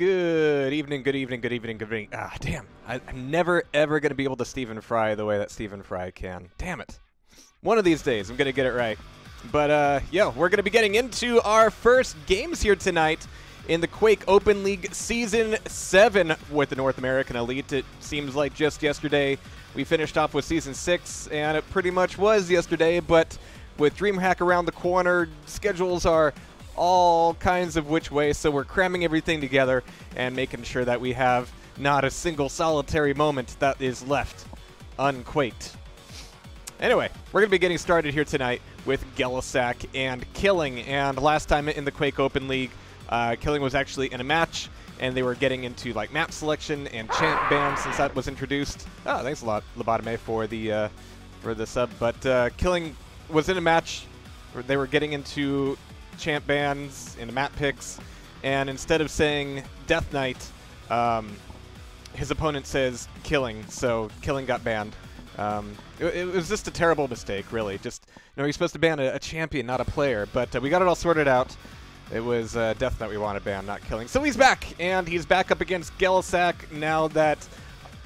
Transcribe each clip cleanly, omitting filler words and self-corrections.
Good evening, good evening, good evening, good evening. Ah, damn. I'm never, ever going to be able to Stephen Fry the way that Stephen Fry can. Damn it. One of these days, I'm going to get it right. But, we're going to be getting into our first games here tonight in the Quake Open League Season 7 with the North American Elite. It seems like just yesterday we finished off with Season 6, and it pretty much was yesterday, but with DreamHack around the corner, schedules are all kinds of which way, so we're cramming everything together and making sure that we have not a single solitary moment that is left unquaked. Anyway, we're going to be getting started here tonight with Gelisac and Killing, and last time in the Quake Open League, Killing was actually in a match, and they were getting into like map selection and chant bans since that was introduced. Oh, thanks a lot, Lobotomy, for the sub. But Killing was in a match where they were getting into champ bans into map picks, and instead of saying Death Knight, his opponent says Killing, so Killing got banned. It was just a terrible mistake, really. Just, you're supposed to ban a champion, not a player, but we got it all sorted out. It was Death Knight we wanted banned, not Killing. So he's back, and he's back up against Gelisac now that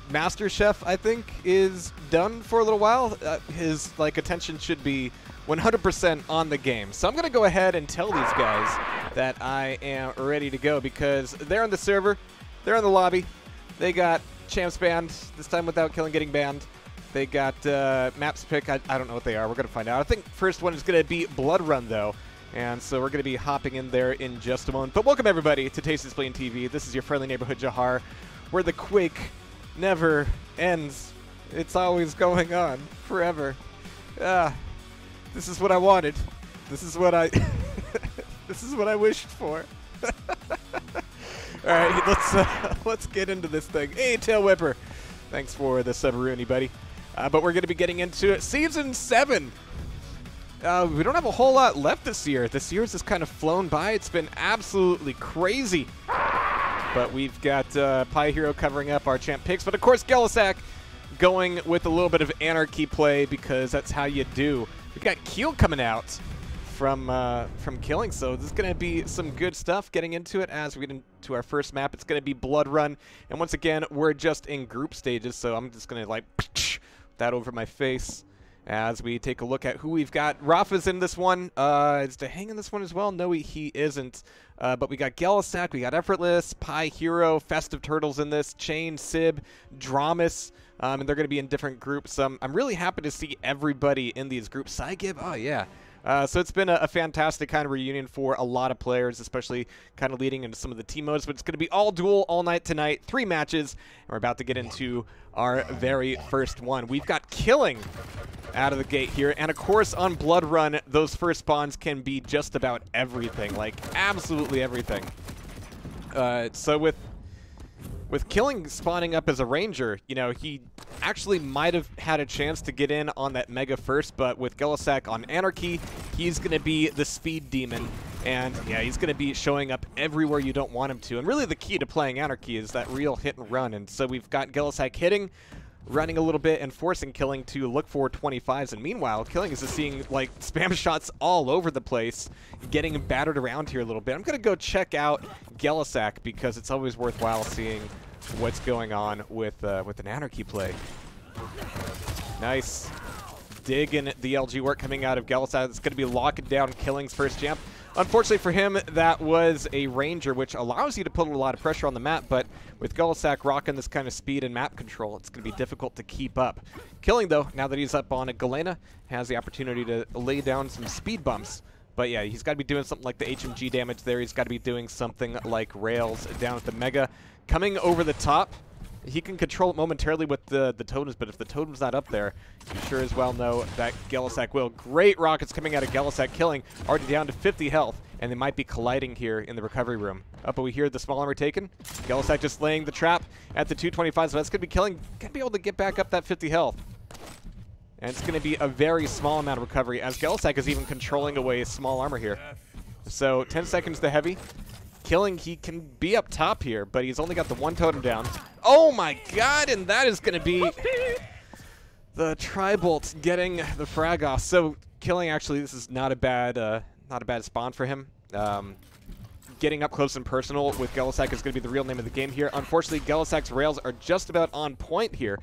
Master Chef, I think, is done for a little while. His attention should be 100% on the game. So I'm going to go ahead and tell these guys that I am ready to go because they're on the server, they're in the lobby, they got champs banned, this time without Killing getting banned. They got maps pick, I don't know what they are, we're going to find out. I think first one is going to be Blood Run though, and so we're going to be hopping in there in just a moment. But welcome everybody to Taste Display TV. This is your friendly neighborhood Jahar, where the Quake never ends. It's always going on, forever. This is what I wanted. This is what I this is what I wished for. All right, let's get into this thing. Hey, Tail Whipper, thanks for the sub-Rooney, buddy. But we're going to be getting into it. Season 7. We don't have a whole lot left this year. This year's just kind of flown by. It's been absolutely crazy. But we've got Pie Hero covering up our champ picks. But of course, Gelisac going with a little bit of anarchy play because that's how you do. We've got Keel coming out from Killing, so this is going to be some good stuff getting into it as we get into our first map. It's going to be Blood Run, and once again, we're just in group stages, so I'm just going to that over my face as we take a look at who we've got. Rafa's in this one. Is DeHang in this one as well? No, he isn't. But we got Gelisac, we got Effortless, Pie Hero, Festive Turtles in this, Chain, Sib, Dramus, and they're going to be in different groups. I'm really happy to see everybody in these groups. Saigib, oh yeah. So it's been a fantastic kind of reunion for a lot of players, especially kind of leading into some of the team modes. But it's going to be all duel all night tonight, 3 matches, and we're about to get into our very first one. We've got Killing out of the gate here, and of course on Blood Run, those first spawns can be just about everything, like absolutely everything. So with Killing spawning up as a ranger, he actually might have had a chance to get in on that mega first, but with Gelisac on Anarchy, he's going to be the speed demon, and yeah, he's going to be showing up everywhere you don't want him to. And really the key to playing Anarchy is that real hit and run, and so we've got Gelisac hitting, running a little bit, and forcing Killing to look for 25s, and meanwhile, Killing is just seeing spam shots all over the place, getting battered around here a little bit. I'm going to go check out Gelisac because it's always worthwhile seeing what's going on with an Anarchy play. Nice. Digging the LG work coming out of Gelisac. It's going to be locking down Killing's first jump. Unfortunately for him, that was a Ranger, which allows you to put a lot of pressure on the map, but with Gelisac rocking this kind of speed and map control, it's going to be difficult to keep up. Killing, though, now that he's up on a Galena, has the opportunity to lay down some speed bumps. But yeah, he's got to be doing something like the HMG damage there. He's got to be doing something like Rails down at the Mega. Coming over the top, he can control it momentarily with the totems, but if the totem's not up there, you sure as well know that Gelisac will. Great rockets coming out of Gelisac. Killing already down to 50 health, and they might be colliding here in the recovery room. But we hear the small armor taken. Gelisac just laying the trap at the 225, so that's going to be Killing. Going to be able to get back up that 50 health. And it's going to be a very small amount of recovery, as Gelisac is even controlling away small armor here. So 10 seconds to heavy. Killing, he can be up top here, but he's only got the one totem down. Oh my god, and that is going to be the Tri-Bolt getting the frag off. So Killing, actually, this is not a bad spawn for him. getting up close and personal with Gelisack is going to be the real name of the game here. Unfortunately, Gelisack's rails are just about on point here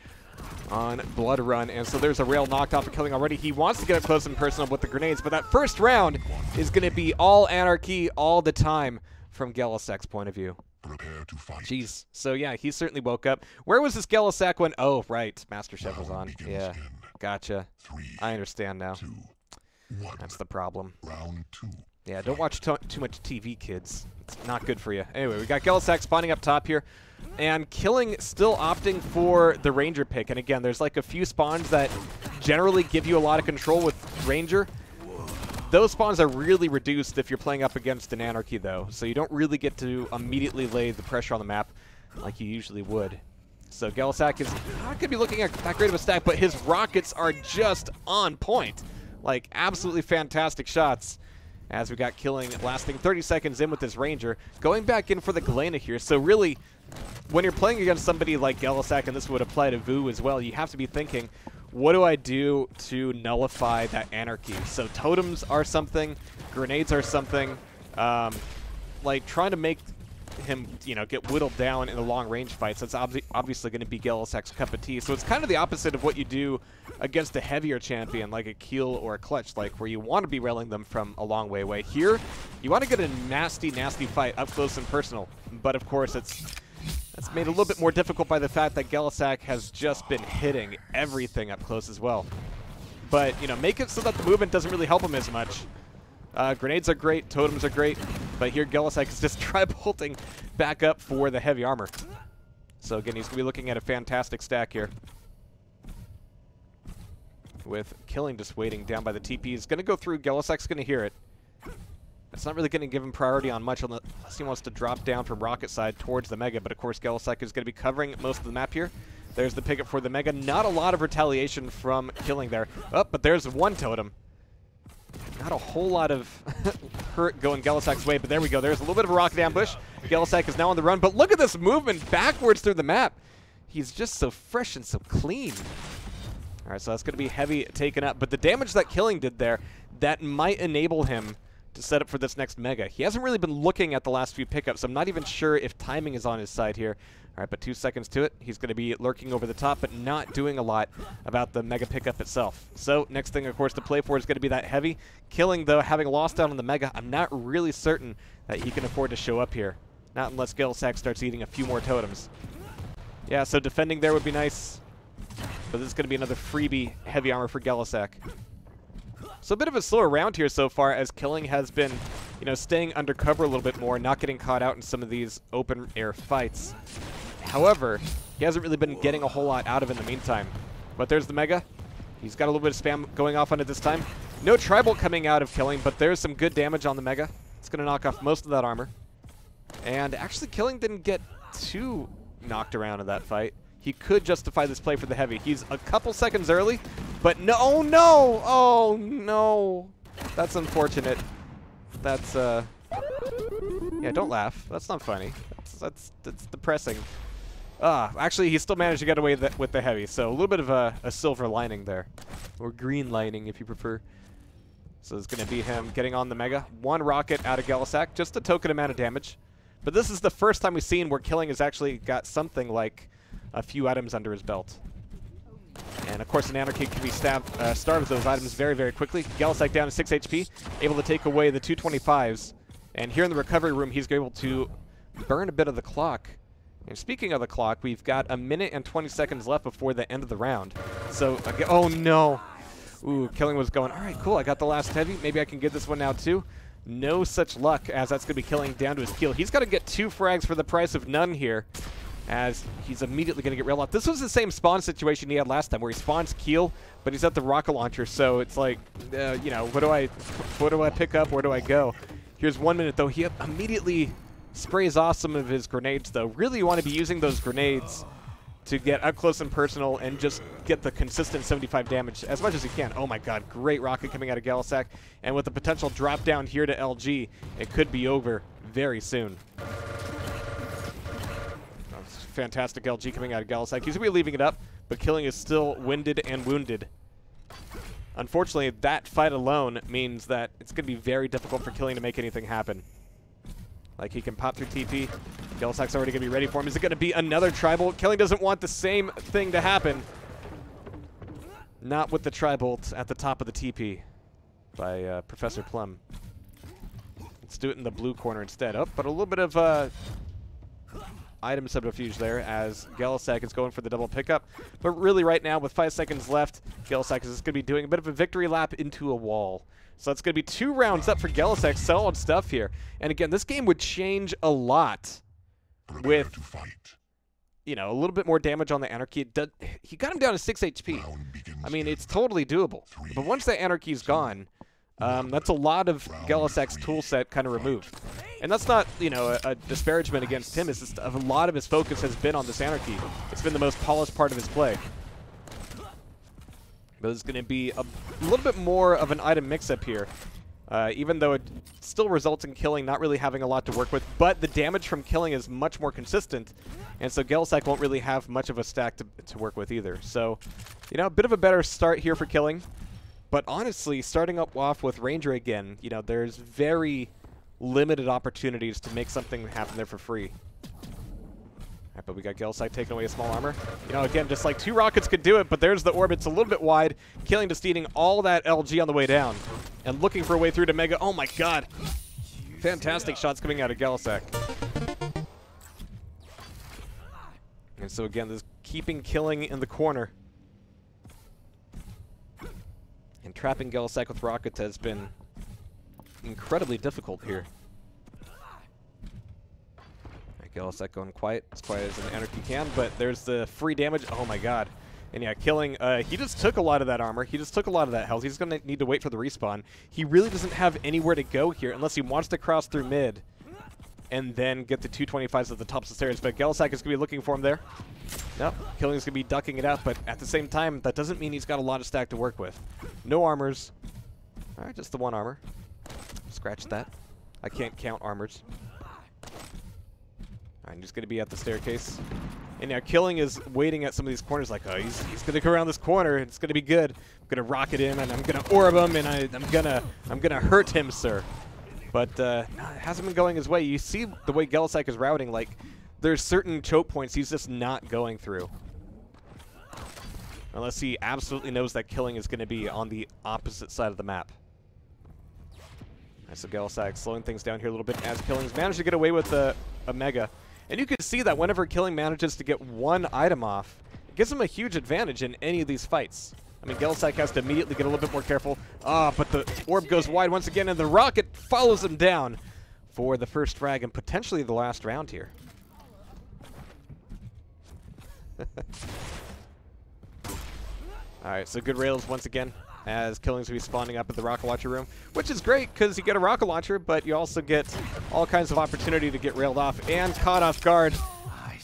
on Blood Run, and so there's a rail knocked off of Killing already. He wants to get up close and personal with the grenades, but that first round is going to be all anarchy all the time from Gelisack's point of view. Prepare to fight. Jeez. So yeah, he certainly woke up. Where was this Gelisack when... Oh, right. Master Chef was on. Yeah. Gotcha. 3, I understand now. 2, 1. That's the problem. Round 2. Yeah, don't watch too much TV, kids. It's not good for you. Anyway, we got Gelisack spawning up top here. And Killing still opting for the Ranger pick. And again, there's like a few spawns that generally give you a lot of control with Ranger. Those spawns are really reduced if you're playing up against an Anarchy, though. So you don't really get to immediately lay the pressure on the map like you usually would. So Gelisack is not going to be looking at that great of a stack, but his rockets are just on point. Like, absolutely fantastic shots. As we got Killing lasting 30 seconds in with his Ranger. Going back in for the Galena here. So really, when you're playing against somebody like Gelisack, and this would apply to Vu as well, you have to be thinking, what do I do to nullify that Anarchy? So totems are something, grenades are something. Like trying to make him, you know, get whittled down in the long-range fights. That's obviously going to be Gelisack's cup of tea. So it's kind of the opposite of what you do against a heavier champion like a Keel or a Clutch, like where you want to be railing them from a long way away. Here, you want to get a nasty, nasty fight up close and personal. But of course, that's made a little bit more difficult by the fact that Gelisack has just been hitting everything up close as well. But, you know, make it so that the movement doesn't really help him as much. Grenades are great, totems are great, but here Gelisack is just tri-bolting back up for the heavy armor. So again, he's going to be looking at a fantastic stack here. With Killing just waiting down by the TP. He's going to go through, Gelisack's going to hear it. It's not really going to give him priority on much unless he wants to drop down from rocket side towards the Mega, but of course Gelisack is going to be covering most of the map here. There's the pickup for the Mega. Not a lot of retaliation from Killing there. Oh, but there's one totem. Not a whole lot of hurt going Gelisack's way, but there we go. There's a little bit of a rocket ambush. Gelisack is now on the run, but look at this movement backwards through the map. He's just so fresh and so clean. All right, so that's going to be heavy taken up, but the damage that Killing did there, that might enable him to set up for this next Mega. He hasn't really been looking at the last few pickups, so I'm not even sure if timing is on his side here. All right, but 2 seconds to it. He's going to be lurking over the top, but not doing a lot about the Mega pickup itself. So next thing, of course, to play for is going to be that heavy. Killing, though, having lost out on the Mega, I'm not really certain that he can afford to show up here. Not unless Gelisack starts eating a few more totems. Yeah, so defending there would be nice. But this is going to be another freebie heavy armor for Gelisack. So a bit of a slower round here so far, as Killing has been, you know, staying undercover a little bit more, not getting caught out in some of these open air fights. However, he hasn't really been getting a whole lot out of it in the meantime. But there's the Mega. He's got a little bit of spam going off on it this time. No Tri-Bolt coming out of Killing, but there's some good damage on the Mega. It's going to knock off most of that armor. And actually, Killing didn't get too knocked around in that fight. He could justify this play for the heavy. He's a couple seconds early, but no, oh no, oh no. That's unfortunate. That's, yeah, don't laugh. That's not funny. That's depressing. Actually, he still managed to get away with the heavy, so a little bit of a silver lining there. Or green lining, if you prefer. So it's going to be him getting on the Mega. One rocket out of Gelisack, just a token amount of damage. But this is the first time we've seen where Killing has actually got something like a few items under his belt. And of course, an Anarchy can be starved of those items very, very quickly. Gelisack down to 6 HP, able to take away the 225s. And here in the recovery room, he's able to burn a bit of the clock. And speaking of the clock, we've got 1 minute and 20 seconds left before the end of the round. So, oh no. Ooh, Killing was going, all right, cool, I got the last heavy. Maybe I can get this one now too. No such luck, as that's going to be Killing down to his Keel. He's got to get 2 frags for the price of none here, as he's immediately going to get railed off. This was the same spawn situation he had last time, where he spawns Keel, but he's at the rocket launcher, so it's like, you know, what do I pick up? Where do I go? Here's 1 minute, though. He immediately sprays off some of his grenades, though. Really, you want to be using those grenades to get up close and personal and just get the consistent 75 damage as much as you can. Oh my god, great rocket coming out of Gelisack. And with the potential drop down here to LG, it could be over very soon. Fantastic LG coming out of Gelisack. He's going to be leaving it up, but Killing is still winded and wounded. Unfortunately, that fight alone means that it's going to be very difficult for Killing to make anything happen. Like, he can pop through TP. Gelsac's already going to be ready for him. Is it going to be another tribal? Killing doesn't want the same thing to happen. Not with the Tri-Bolt at the top of the TP by Professor Plum. Let's do it in the blue corner instead. Oh, but a little bit of item subterfuge there as Gelisac is going for the double pickup. But really right now, with 5 seconds left, Gelisac is just going to be doing a bit of a victory lap into a wall. So it's going to be 2 rounds up for Gelisac. Solid stuff here. And again, this game would change a lot with, you know, a little bit more damage on the Anarchy. He got him down to 6 HP. I mean, it's totally doable. But once that Anarchy's gone, that's a lot of Gelisac's toolset kind of removed. And that's not, you know, a disparagement against him. It's just a lot of his focus has been on this Anarchy. It's been the most polished part of his play. But there's going to be a little bit more of an item mix-up here. Even though it still results in Killing not really having a lot to work with, but the damage from Killing is much more consistent, and so Gelisac won't really have much of a stack to work with either. So, you know, a bit of a better start here for Killing, but honestly, starting up off with Ranger again, you know, there's very limited opportunities to make something happen there for free. All right, but we got Gelisac taking away a small armor. You know, again, just like 2 rockets could do it, but there's the orbits a little bit wide. Killing just eating all that LG on the way down. And looking for a way through to Mega. Oh my god. Fantastic shots coming out of Gelisac. And so again, this keeping Killing in the corner. And trapping Gelisac with rockets has been incredibly difficult here. Gelisac going quiet, as quiet as an Anarchy can, but there's the free damage. Oh my god. And yeah, Killing, he just took a lot of that armor. He just took a lot of that health. He's going to need to wait for the respawn. He really doesn't have anywhere to go here unless he wants to cross through mid and then get the 225s at the tops of the stairs. But Gelisac is going to be looking for him there. Nope, Killing is going to be ducking it out, but at the same time, that doesn't mean he's got a lot of stack to work with. No armors. All right, just the 1 armor. Scratch that. I can't count armors. I'm just going to be at the staircase. And now Killing is waiting at some of these corners like, oh, he's going to go around this corner. It's going to be good. I'm going to rocket him, and I'm going to orb him, and I'm going to hurt him, sir. But it hasn't been going his way. You see the way Gelisac is routing. Like, there's certain choke points he's just not going through. Unless he absolutely knows that Killing is going to be on the opposite side of the map. Right, so Gelisac slowing things down here a little bit as Killing's managed to get away with a Mega. And you can see that whenever Killing manages to get 1 item off, it gives him a huge advantage in any of these fights. I mean, Gelisac has to immediately get a little bit more careful. But the orb goes wide once again, and the rocket follows him down for the first frag and potentially the last round here. Alright, so good rails once again as Killing's going to be spawning up at the rocket launcher room, which is great because you get a rocket launcher, but you also get all kinds of opportunity to get railed off and caught off guard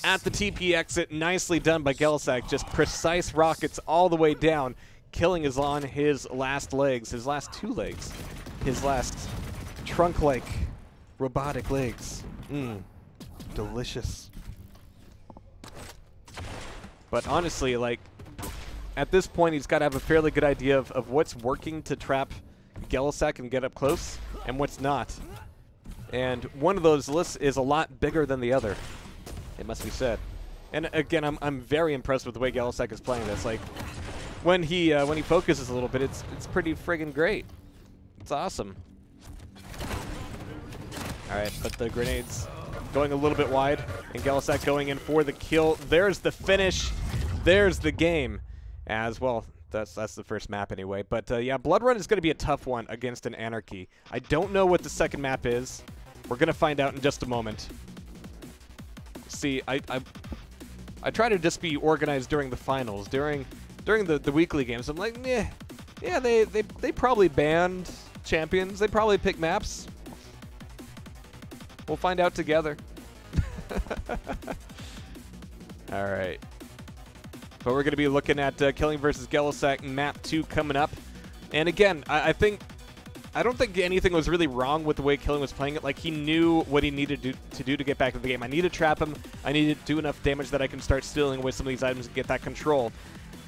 at the TP exit. Nicely done by Gelisac. Just precise rockets all the way down. Killing is on his last legs, his last 2 legs, his last trunk-like robotic legs. Delicious. But honestly, like, at this point, he's got to have a fairly good idea of what's working to trap Gelisac and get up close, and what's not. And one of those lists is a lot bigger than the other, it must be said. And again, I'm very impressed with the way Gelisac is playing this. Like, when he focuses a little bit, it's pretty friggin' great. It's awesome. All right, but the grenades going a little bit wide, and Gelisac going in for the kill. There's the finish. There's the game. As well, that's the first map anyway. But yeah, Blood Run is going to be a tough one against an Anarchy. I don't know what the second map is. We're going to find out in just a moment. See, I try to just be organized during the finals, during the weekly games. I'm like, yeah, they probably banned champions. They probably pick maps. We'll find out together. All right. But we're going to be looking at Killing versus Gelisac map 2 coming up. And again, I don't think anything was really wrong with the way Killing was playing it. Like, he knew what he needed to do to get back to the game. I need to trap him. I need to do enough damage that I can start stealing away some of these items and get that control.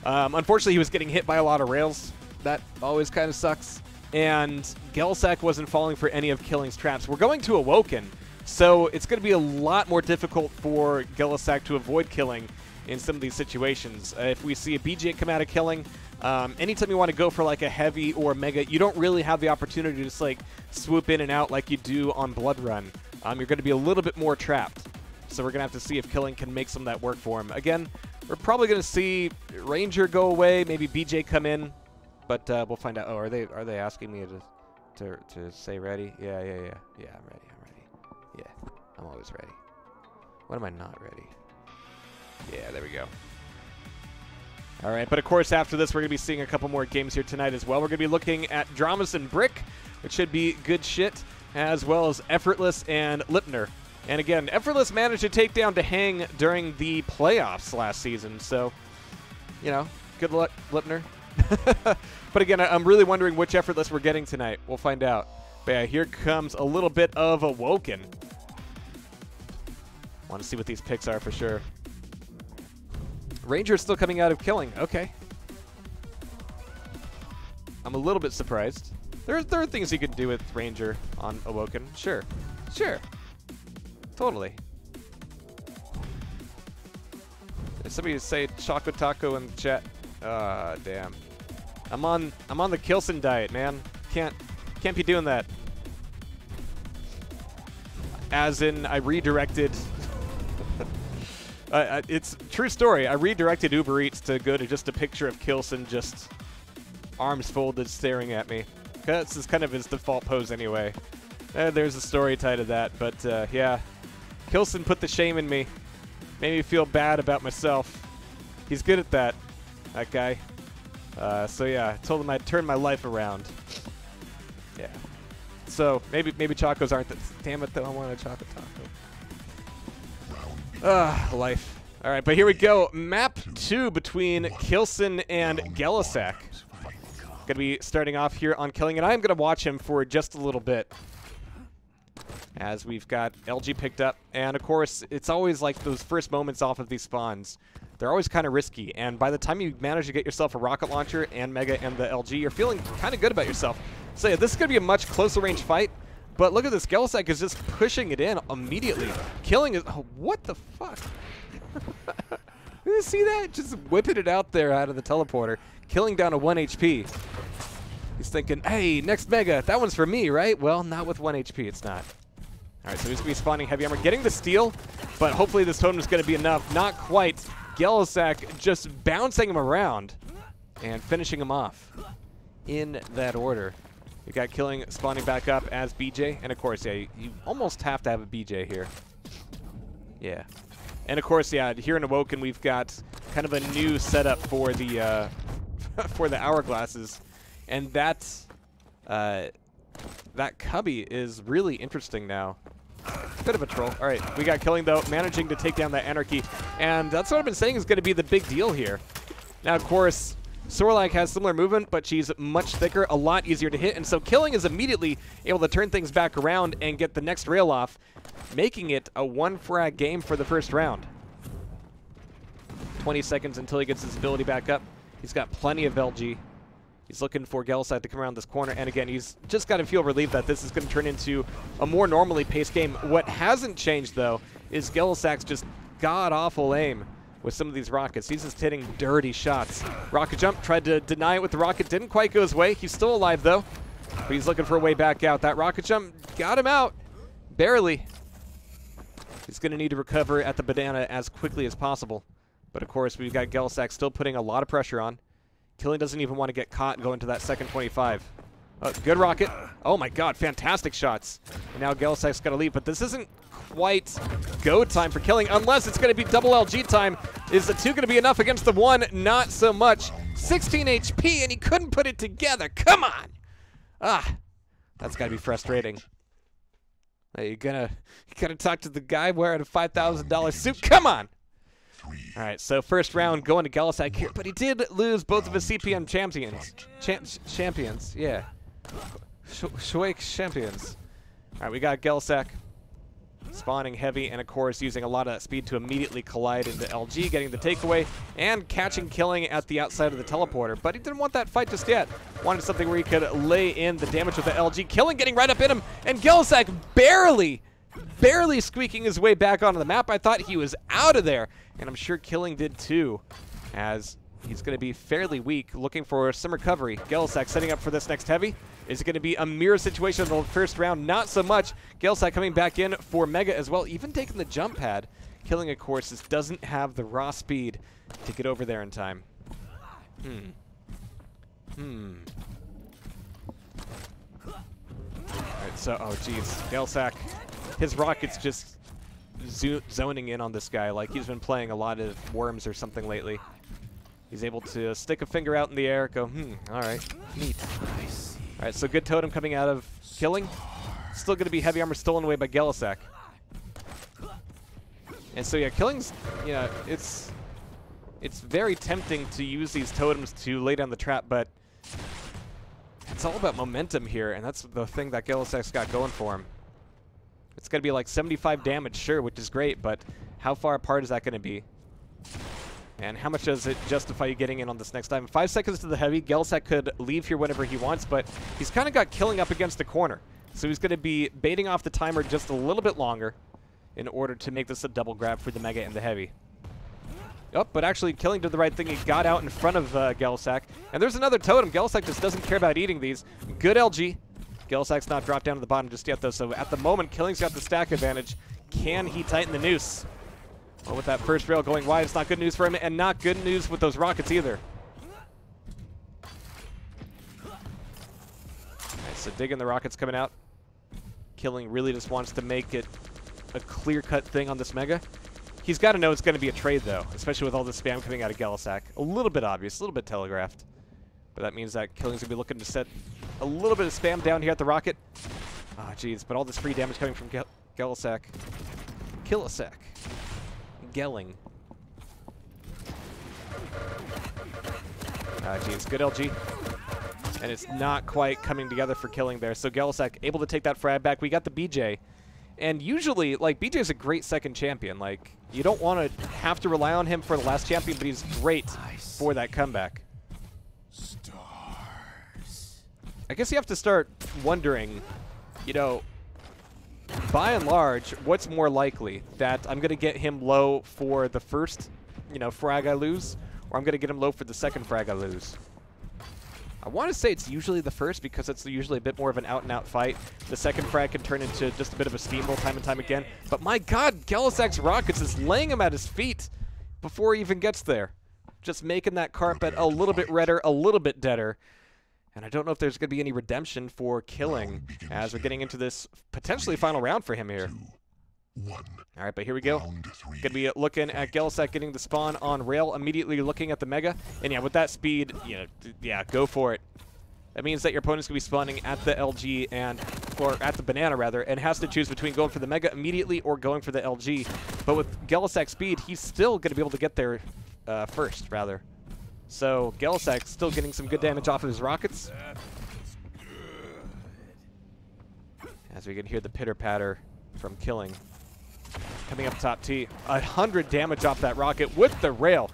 Unfortunately, he was getting hit by a lot of rails. That always kind of sucks. And Gelisac wasn't falling for any of Killing's traps. We're going to Awoken. So it's going to be a lot more difficult for Gelisak to avoid killing in some of these situations. If we see a BJ come out of killing, anytime you want to go for like a heavy or mega, you don't really have the opportunity to just like swoop in and out like you do on Blood Run. You're going to be a little bit more trapped. So we're going to have to see if killing can make some of that work for him. Again, we're probably going to see Ranger go away, maybe BJ come in, but we'll find out. Oh, are they asking me to say ready? Yeah, I'm ready. Yeah, I'm always ready. When am I not ready? Yeah, there we go. All right, but of course after this we're going to be seeing a couple more games here tonight as well. We're going to be looking at Dramas and Brick, which should be good shit, as well as Effortless and Lipner. And again, Effortless managed to take down to Hang during the playoffs last season, so, you know, good luck, Lipner. But again, I'm really wondering which Effortless we're getting tonight. We'll find out. But yeah, here comes a little bit of Awoken. Want to see what these picks are for sure. Ranger's still coming out of killing. Okay. I'm a little bit surprised. There are things you can do with Ranger on Awoken. Sure. Totally. Did somebody say chocolate taco in the chat? Damn. I'm on the Kilson diet, man. Can't be doing that. As in, I redirected. It's a true story. I redirected Uber Eats to go to just a picture of Kilson just arms folded staring at me. This is kind of his default pose anyway. There's a story tied to that, but yeah. Kilson put the shame in me. Made me feel bad about myself. He's good at that guy. So yeah, I told him I'd turn my life around. Yeah. So maybe chocos aren't the... Damn it, though, I want a chocolate taco. Life. All right, but here we go. Map 2 between Kilson and Gelisak. Going to be starting off here on killing, and I'm going to watch him for just a little bit. As we've got LG picked up. And, of course, it's always like those first moments off of these spawns. They're always kind of risky. And by the time you manage to get yourself a rocket launcher and Mega and the LG, you're feeling kind of good about yourself. So, yeah, this is going to be a much closer range fight. But look at this. Gelisak is just pushing it in immediately. Killing is... Oh, what the fuck? You see that? Just whipping it out there out of the teleporter. Killing down to 1 HP. He's thinking, hey, next Mega. That one's for me, right? Well, not with 1 HP. It's not. All right, so he's going to be spawning Heavy Armor. Getting the steal, but hopefully this totem is going to be enough. Not quite. Gelisak just bouncing him around and finishing him off in that order. You got killing spawning back up as BJ. And, of course, yeah, you almost have to have a BJ here. Yeah. And, of course, yeah, here in Awoken, we've got kind of a new setup for the for the hourglasses. And that's... that cubby is really interesting now. Bit of a troll. All right, we got killing, though, managing to take down that Anarchy. And that's what I've been saying is going to be the big deal here. Now, of course, Sorlak has similar movement, but she's much thicker, a lot easier to hit. And so killing is immediately able to turn things back around and get the next rail off, making it a 1-frag game for the first round. 20 seconds until he gets his ability back up. He's got plenty of LG. He's looking for Gelisak to come around this corner, and again, he's just got to feel relieved that this is going to turn into a more normally paced game. What hasn't changed, though, is Gelisak's just god-awful aim with some of these rockets. He's just hitting dirty shots. Rocket jump, tried to deny it with the rocket, didn't quite go his way. He's still alive, though, but he's looking for a way back out. That rocket jump got him out, barely. He's going to need to recover at the banana as quickly as possible. But, of course, we've got Gelisak still putting a lot of pressure on. Killing doesn't even want to get caught and go into that second 25. Good rocket. Oh, my God. Fantastic shots. And now Gelisak's got to leave. But this isn't quite go time for Killing, unless it's going to be double LG time. Is the 2 going to be enough against the 1? Not so much. 16 HP, and he couldn't put it together. Come on. That's got to be frustrating. Hey, you gonna talk to the guy wearing a $5,000 suit? Come on. All right, so first round going to Gelisak here, but he did lose both of his CPM champions. Champions, yeah. Quake champions. All right, we got Gelisak spawning heavy, and of course using a lot of speed to immediately collide into LG, getting the takeaway, and catching killing at the outside of the teleporter. But he didn't want that fight just yet. Wanted something where he could lay in the damage with the LG. Killing getting right up in him, and Gelisak barely barely squeaking his way back onto the map. I thought he was out of there, and I'm sure Killing did too, as he's going to be fairly weak, looking for some recovery. Gelisac setting up for this next heavy. Is it going to be a mirror situation in the first round? Not so much. Gelisac coming back in for Mega as well, even taking the jump pad. Killing, of course, doesn't have the raw speed to get over there in time. Alright, so, oh geez, Gelisac, his rocket's just zoning in on this guy like he's been playing a lot of Worms or something lately. He's able to stick a finger out in the air, go, alright, neat. Alright, so good totem coming out of Killing. Still going to be heavy armor stolen away by Gelisac. And so, yeah, Killing's, it's very tempting to use these totems to lay down the trap, but it's all about momentum here, and that's the thing that Gelisac's got going for him. It's going to be like 75 damage, sure, which is great, but how far apart is that going to be? And how much does it justify you getting in on this next time? 5 seconds to the heavy. Gelisac could leave here whenever he wants, but he's kind of got Killing up against the corner. So he's going to be baiting off the timer just a little bit longer in order to make this a double grab for the Mega and the Heavy. Oh, but actually Killing did the right thing. He got out in front of Gelisac. And there's another totem. Gelisac just doesn't care about eating these. Good LG. Gelisac's not dropped down to the bottom just yet, though. So at the moment, Killing's got the stack advantage. Can he tighten the noose? Well, with that first rail going wide, it's not good news for him, and not good news with those rockets either. Alright, so digging the rockets coming out. Killing really just wants to make it a clear-cut thing on this Mega. He's got to know it's going to be a trade, though, especially with all the spam coming out of Gelisac. A little bit obvious, a little bit telegraphed. But that means that Killing's going to be looking to set a little bit of spam down here at the rocket. Ah, jeez, but all this free damage coming from Gelisac. Gelisac. Gelling. Ah, jeez, good LG. And it's not quite coming together for Killing there. So Gelisac able to take that frag back. We got the BJ. And usually, like, BJ is a great second champion. Like, you don't want to have to rely on him for the last champion, but he's great for that comeback. Stars. I guess you have to start wondering, by and large, what's more likely? That I'm going to get him low for the first, frag I lose, or I'm going to get him low for the second frag I lose? I want to say it's usually the first because it's usually a bit more of an out-and-out fight. The second frag can turn into just a bit of a steamroll time and time again. But my god, Gelisac's rockets is laying him at his feet before he even gets there. Just making that carpet a little bit redder, a little bit deader. And I don't know if there's going to be any redemption for Killing as we're getting into this potentially final round for him here. All right, but here we go. Going to be looking at Gelisac getting the spawn on rail, immediately looking at the Mega. And yeah, with that speed, yeah, go for it. That means that your opponent's going to be spawning at the LG or at the banana rather, and has to choose between going for the Mega immediately or going for the LG. But with Gelisac's speed, he's still going to be able to get there first, rather. So Gelisac's still getting some good damage off of his rockets. As we can hear the pitter-patter from Killing. Coming up top T. 100 damage off that rocket with the rail.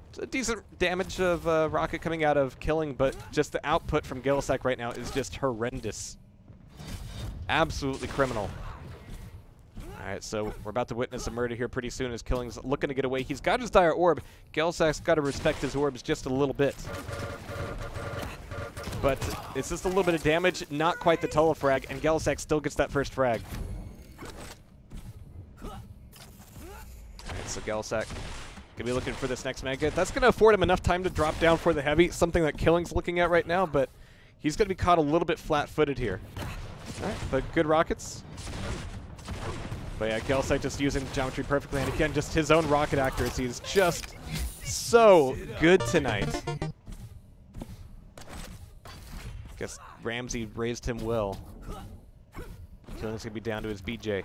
It's a decent damage of rocket coming out of Killing, but just the output from Gelisac right now is just horrendous. Absolutely criminal. Alright, so we're about to witness a murder here pretty soon as Killing's looking to get away. He's got his Dire Orb. Gelisac's got to respect his orbs just a little bit. But it's just a little bit of damage, not quite the telefrag, and Gelisac still gets that first frag. Alright, so Gelisac gonna be looking for this next Mega. That's gonna afford him enough time to drop down for the Heavy, something that Killing's looking at right now, but he's gonna be caught a little bit flat-footed here. Alright, but good rockets. But yeah, Gelisac just using geometry perfectly, and again, just his own rocket accuracy is just so good tonight. Guess Ramsey raised him well. Killing's gonna be down to his BJ.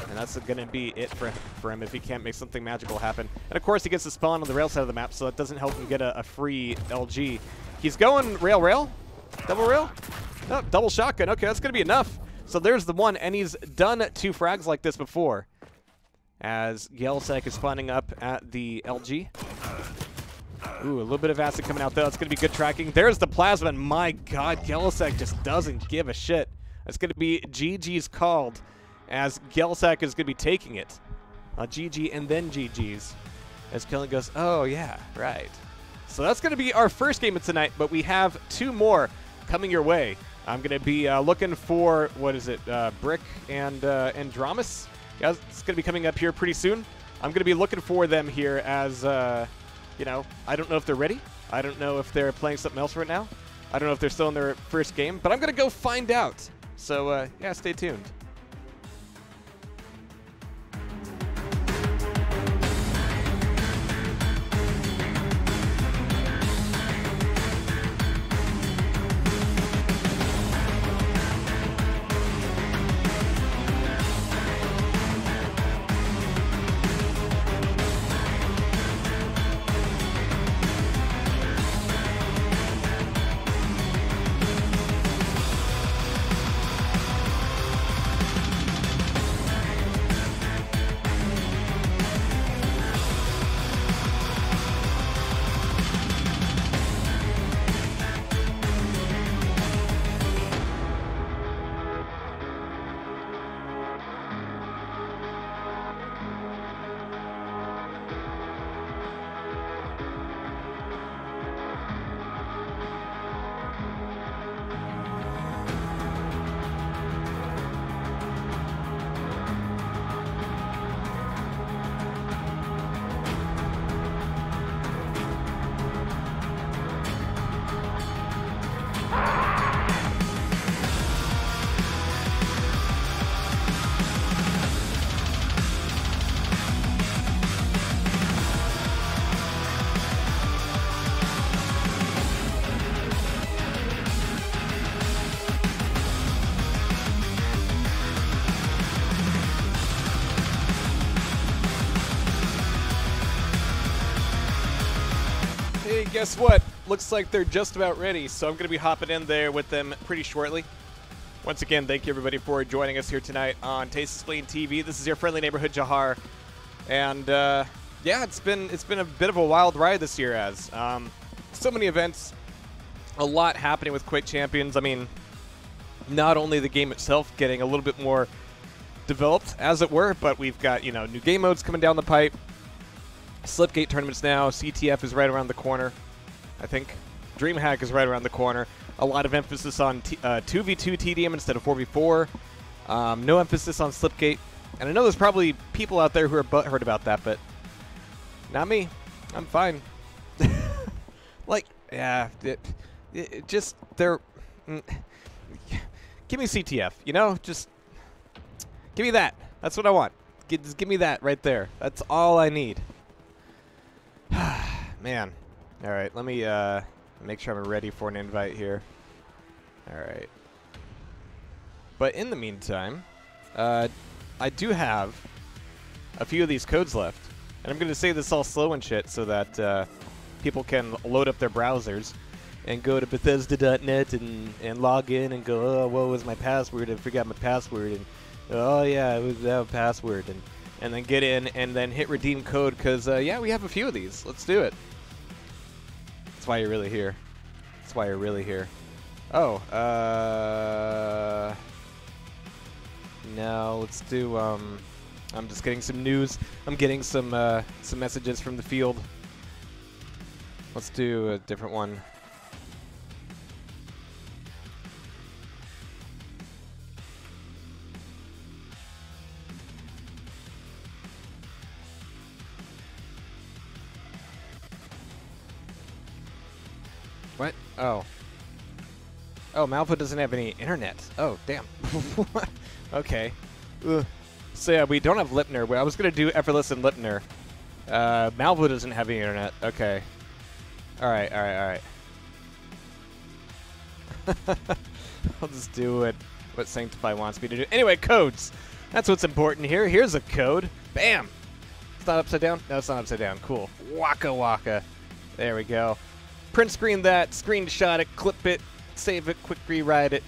And that's going to be it for him if he can't make something magical happen. And of course he gets the spawn on the rail side of the map, so that doesn't help him get a free LG. He's going rail? Double rail? No, double shotgun. Okay, that's going to be enough. So there's the one, and he's done 2 frags like this before. As Gelisac is spawning up at the LG. Ooh, a little bit of acid coming out, though. It's going to be good tracking. There's the plasma, and my god, Gelisac just doesn't give a shit. It's going to be GG's called, as Gelsack is going to be taking it. GG and then GG's. As Kellen goes, oh yeah, right. So that's going to be our first game of tonight, but we have 2 more coming your way. I'm going to be looking for, what is it, Brick and Andromus? Yeah, it's going to be coming up here pretty soon. I'm going to be looking for them here as, you know, I don't know if they're ready. I don't know if they're playing something else right now. I don't know if they're still in their first game, but I'm going to go find out. So, yeah, stay tuned. Hey, guess what? Looks like they're just about ready, so I'm going to be hopping in there with them pretty shortly. Once again, thank you everybody for joining us here tonight on Taste Explained TV. This is your friendly neighborhood Jahar, and yeah, it's been a bit of a wild ride this year. As so many events, a lot happening with Quake Champions. I mean, not only the game itself getting a little bit more developed, as it were, but we've got, you know, new game modes coming down the pipe. Slipgate tournaments now. CTF is right around the corner, I think. DreamHack is right around the corner. A lot of emphasis on 2v2 TDM instead of 4v4. No emphasis on Slipgate. And I know there's probably people out there who are butthurt about that, but not me. I'm fine. Like, yeah, it just, they're... give me CTF, you know? Just give me that. That's what I want. Just give me that right there. That's all I need. Man. All right, let me make sure I'm ready for an invite here. All right. But in the meantime, I do have a few of these codes left. And I'm going to say this all slow and shit so that people can load up their browsers and go to Bethesda.net and log in and go, oh, what was my password? I forgot my password. And oh, yeah, it was that password. And then get in and then hit redeem code because, yeah, we have a few of these. Let's do it. That's why you're really here. That's why you're really here. Oh, no, let's do, I'm just getting some news. I'm getting some messages from the field. Let's do a different one. What? Oh. Oh, Malvo doesn't have any internet. Oh, damn. Okay. Ugh. So yeah, we don't have Lipner. I was gonna do Effortless and Lipner. Malvo doesn't have any internet. Okay. All right. I'll just do what Sanctify wants me to do. Anyway, codes. That's what's important here. Here's a code. Bam. It's not upside down? No, it's not upside down. Cool. Waka waka. There we go. Print screen that, screenshot it, clip it, save it, quick rewrite it,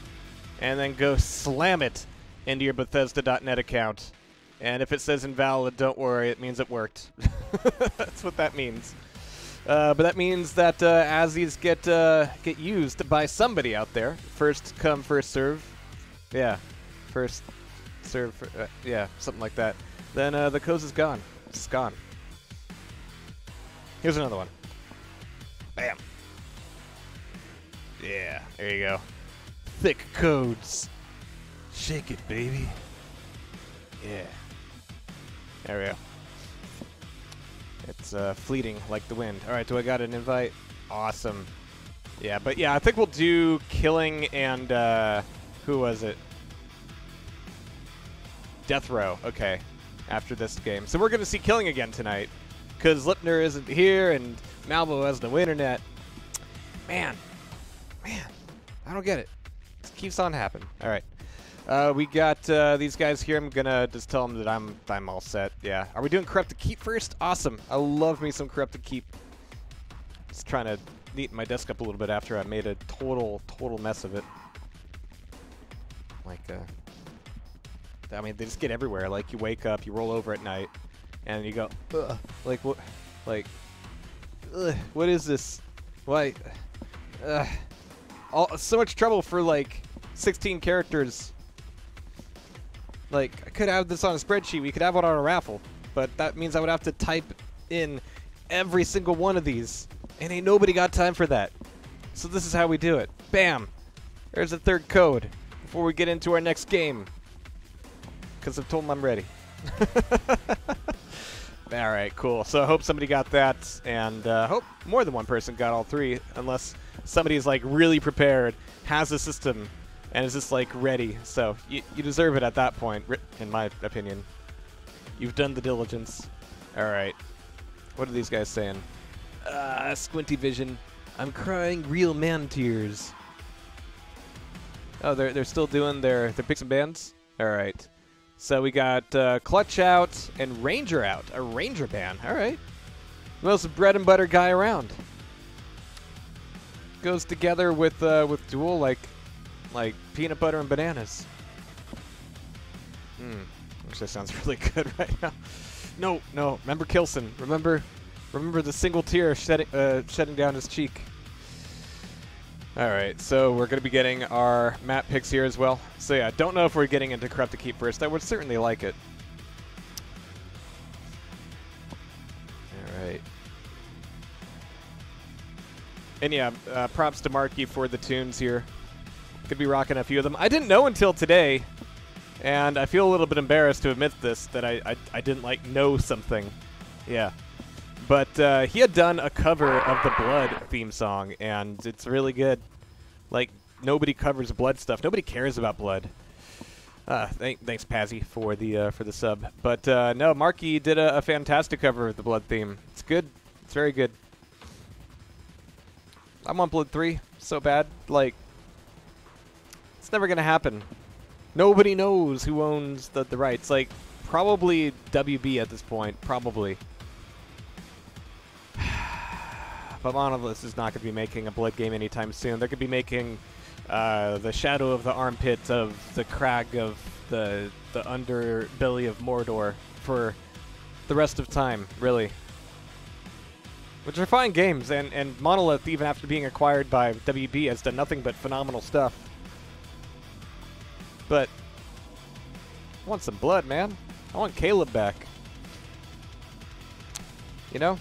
and then go slam it into your Bethesda.net account. And if it says invalid, don't worry, it means it worked. That's what that means. But that means that as these get used by somebody out there, first come, first serve, Yeah. First serve. Yeah, something like that. Then the Coase is gone. It's gone. Here's another one. Bam. Yeah, there you go. Thick codes. Shake it, baby. Yeah. There we go. It's fleeting like the wind. All right, do I got an invite? Awesome. Yeah, but yeah, I think we'll do Killing and who was it? Death Row. Okay, after this game. So we're going to see Killing again tonight because Lipner isn't here and Malvo has no internet. Man, I don't get it. It keeps on happening. All right. We got these guys here. I'm gonna just tell them that I'm all set. Yeah. Are we doing Corrupted Keep first? Awesome. I love me some Corrupted Keep. Just trying to neaten my desk up a little bit after I made a total mess of it. Like, I mean, they just get everywhere. Like, you wake up, you roll over at night, and you go, ugh. Like, what? Like, ugh, what is this? Why? So much trouble for like 16 characters. Like, I could have this on a spreadsheet. We could have it on a raffle. But that means I would have to type in every single one of these. And ain't nobody got time for that. So this is how we do it. Bam! There's a third code before we get into our next game. Because I've told them I'm ready. Alright, cool. So I hope somebody got that. And hope more than one person got all three. Unless somebody's like really prepared, has a system, and is just like ready. So you deserve it at that point, in my opinion. You've done the diligence. All right. What are these guys saying? Squinty vision. I'm crying real man tears. Oh, they're still doing their picks and bands? All right. So we got Clutch out and Ranger out. A Ranger ban. All right. Most bread and butter guy around. Goes together with Duel like peanut butter and bananas. Actually, sounds really good right now. No. Remember Kilson. Remember the single tear shedding down his cheek. All right, so we're going to be getting our map picks here as well. So yeah, don't know if we're getting into Corrupted Keep first. I would certainly like it. All right. And yeah, props to Marky for the tunes here. Could be rocking a few of them. I didn't know until today, and I feel a little bit embarrassed to admit this, that I didn't like know something. Yeah. But he had done a cover of the Blood theme song, and it's really good. Like, nobody covers Blood stuff. Nobody cares about Blood. Thanks, Pazzy, for the sub. But no, Marky did a fantastic cover of the Blood theme. It's good. It's very good. I'm on Blood 3 so bad. Like, it's never going to happen. Nobody knows who owns the rights. Like, probably WB at this point. Probably. But Monolith is not going to be making a Blood game anytime soon. They're going to be making the Shadow of the Armpit of the Crag of the underbelly of Mordor for the rest of time, really. Which are fine games, and Monolith, even after being acquired by WB, has done nothing but phenomenal stuff. But I want some Blood, man. I want Caleb back. You know?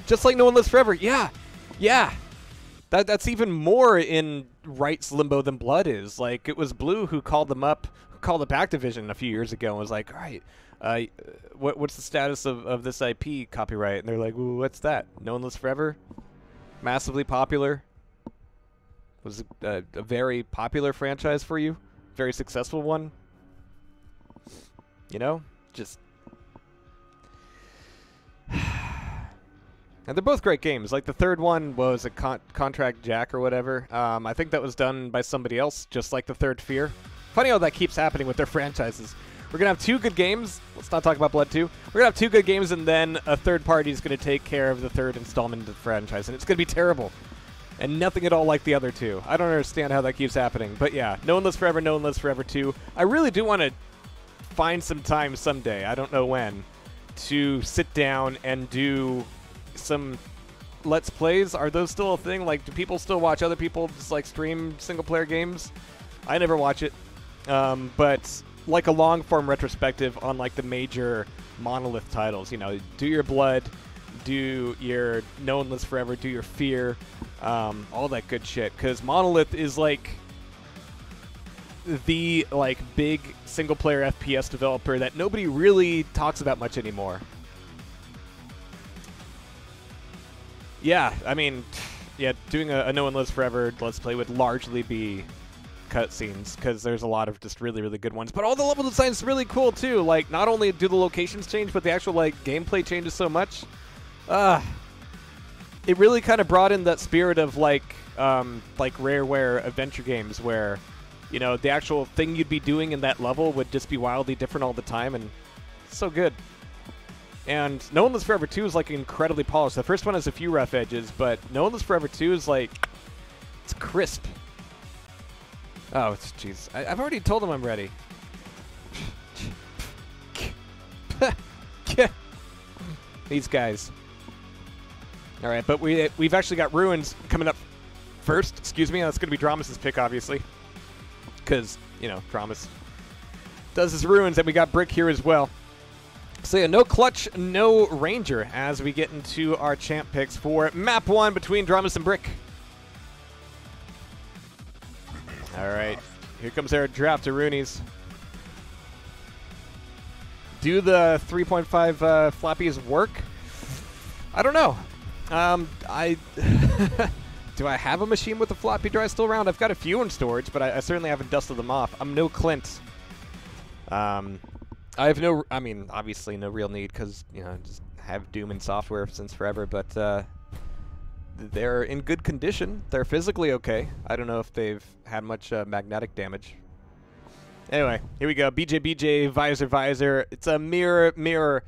Just like No One Lives Forever. Yeah. Yeah. That's even more in rights limbo than Blood is. Like, it was Blue who called them up, who called up Activision a few years ago and was like, all right, what's the status of this IP copyright? And they're like, ooh, what's that? No One Lives Forever? Massively popular? Was a very popular franchise for you? Very successful one? You know? Just... And they're both great games. Like, the third one was a Contract Jack or whatever. I think that was done by somebody else, just like the third Fear. Funny how that keeps happening with their franchises. We're going to have 2 good games. Let's not talk about Blood 2. We're going to have 2 good games, and then a third party is going to take care of the third installment of the franchise, and it's going to be terrible. And nothing at all like the other 2. I don't understand how that keeps happening. But yeah, No One Lives Forever, No One Lives Forever 2. I really do want to find some time someday, I don't know when, to sit down and do some Let's Plays. Are those still a thing? Like, do people still watch other people just like stream single player games? I never watch it. but like a long-form retrospective on like the major Monolith titles. You know, do your Blood, do your No One Lives Forever, do your Fear, all that good shit. Because Monolith is like the like big single-player FPS developer that nobody really talks about much anymore. Yeah, I mean, yeah, doing a No One Lives Forever Let's Play would largely be cutscenes, because there's a lot of just really, really good ones. But all the level design is really cool, too. Like, not only do the locations change, but the actual, like, gameplay changes so much. It really kind of brought in that spirit of, like Rareware adventure games where, you know, the actual thing you'd be doing in that level would just be wildly different all the time, and it's so good. And No One Lives Forever 2 is, like, incredibly polished. The first one has a few rough edges, but No One Lives Forever 2 is, like, it's crisp. Oh, it's jeez. I've already told him I'm ready. These guys. All right, but we've actually got Ruins coming up first. Excuse me. That's going to be Dramus' pick, obviously, because, you know, Dramus does his Ruins, and we got Brick here as well. So yeah, no Clutch, no Ranger as we get into our champ picks for Map 1 between Dramus and Brick. All right, here comes our draft to Roonies. Do the 3.5 floppies work? I don't know. Do I have a machine with a floppy drive still around? I've got a few in storage, but I certainly haven't dusted them off. I'm no Clint. I have no, I mean, obviously no real need because, you know, just have Doom in software since forever, but they're in good condition. They're physically okay. I don't know if they've had much magnetic damage. Anyway, here we go. BJ, Visor. It's a mirror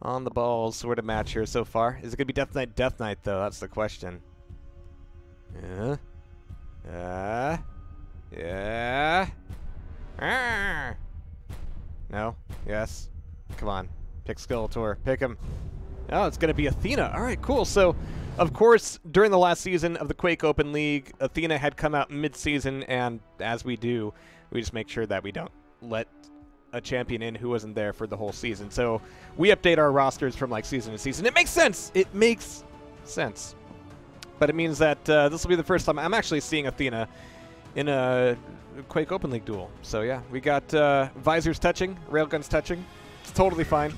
on the balls sort of match here so far. Is it going to be Death Knight, though? That's the question. Yeah. No? Yes? Come on. Pick Skeletor. Pick him. Oh, it's going to be Athena. All right, cool. So, of course, during the last season of the Quake Open League, Athena had come out mid-season, and as we do, we just make sure that we don't let a champion in who wasn't there for the whole season. So we update our rosters from like season to season. It makes sense. It makes sense. But it means that this will be the first time I'm actually seeing Athena in a Quake Open League duel. So yeah, we got visors touching, railguns touching. It's totally fine.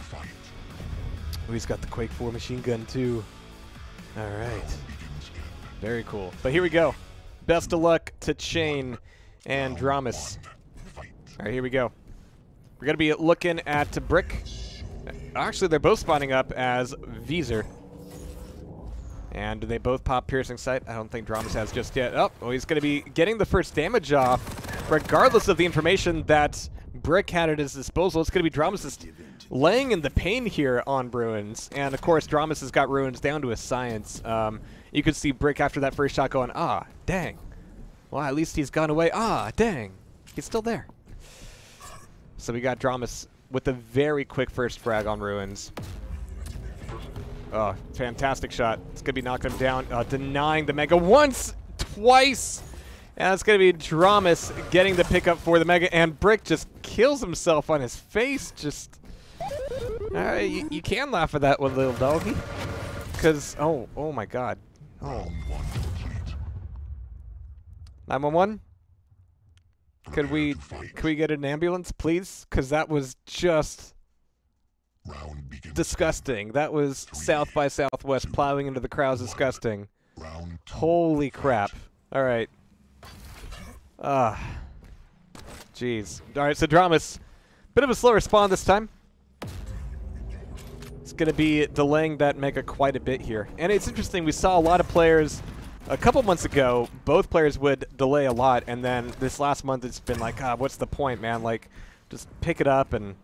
Oh, he's got the Quake 4 machine gun too. All right. Very cool. But here we go. Best of luck to Chain and Dramus. All right, here we go. We're going to be looking at Brick. Actually, they're both spawning up as Visor. And do they both pop Piercing Sight? I don't think Dramus has just yet. Oh, he's going to be getting the first damage off, regardless of the information that Brick had at his disposal. It's going to be Dramus laying in the pain here on Ruins. And, of course, Dramus has got Ruins down to a science. You could see Brick after that first shot going, ah, dang. Well, at least he's gone away. Ah, dang. He's still there. So we got Dramus with a very quick first frag on Ruins. Oh, fantastic shot. It's going to be knocking him down. Denying the Mega once, twice. And it's going to be Dramus getting the pickup for the Mega. And Brick just kills himself on his face. Just, you can laugh at that one, little doggy. Because, oh my God. Oh. 911? Could we get an ambulance, please? Because that was just disgusting. That was South by Southwest plowing into the crowds. Disgusting. Holy crap. All right. Jeez. All right, so Dramus, bit of a slower spawn this time. It's going to be delaying that Mega quite a bit here. And it's interesting, we saw a lot of players a couple months ago, both players would delay a lot, and then this last month it's been like, what's the point, man? Like, just pick it up and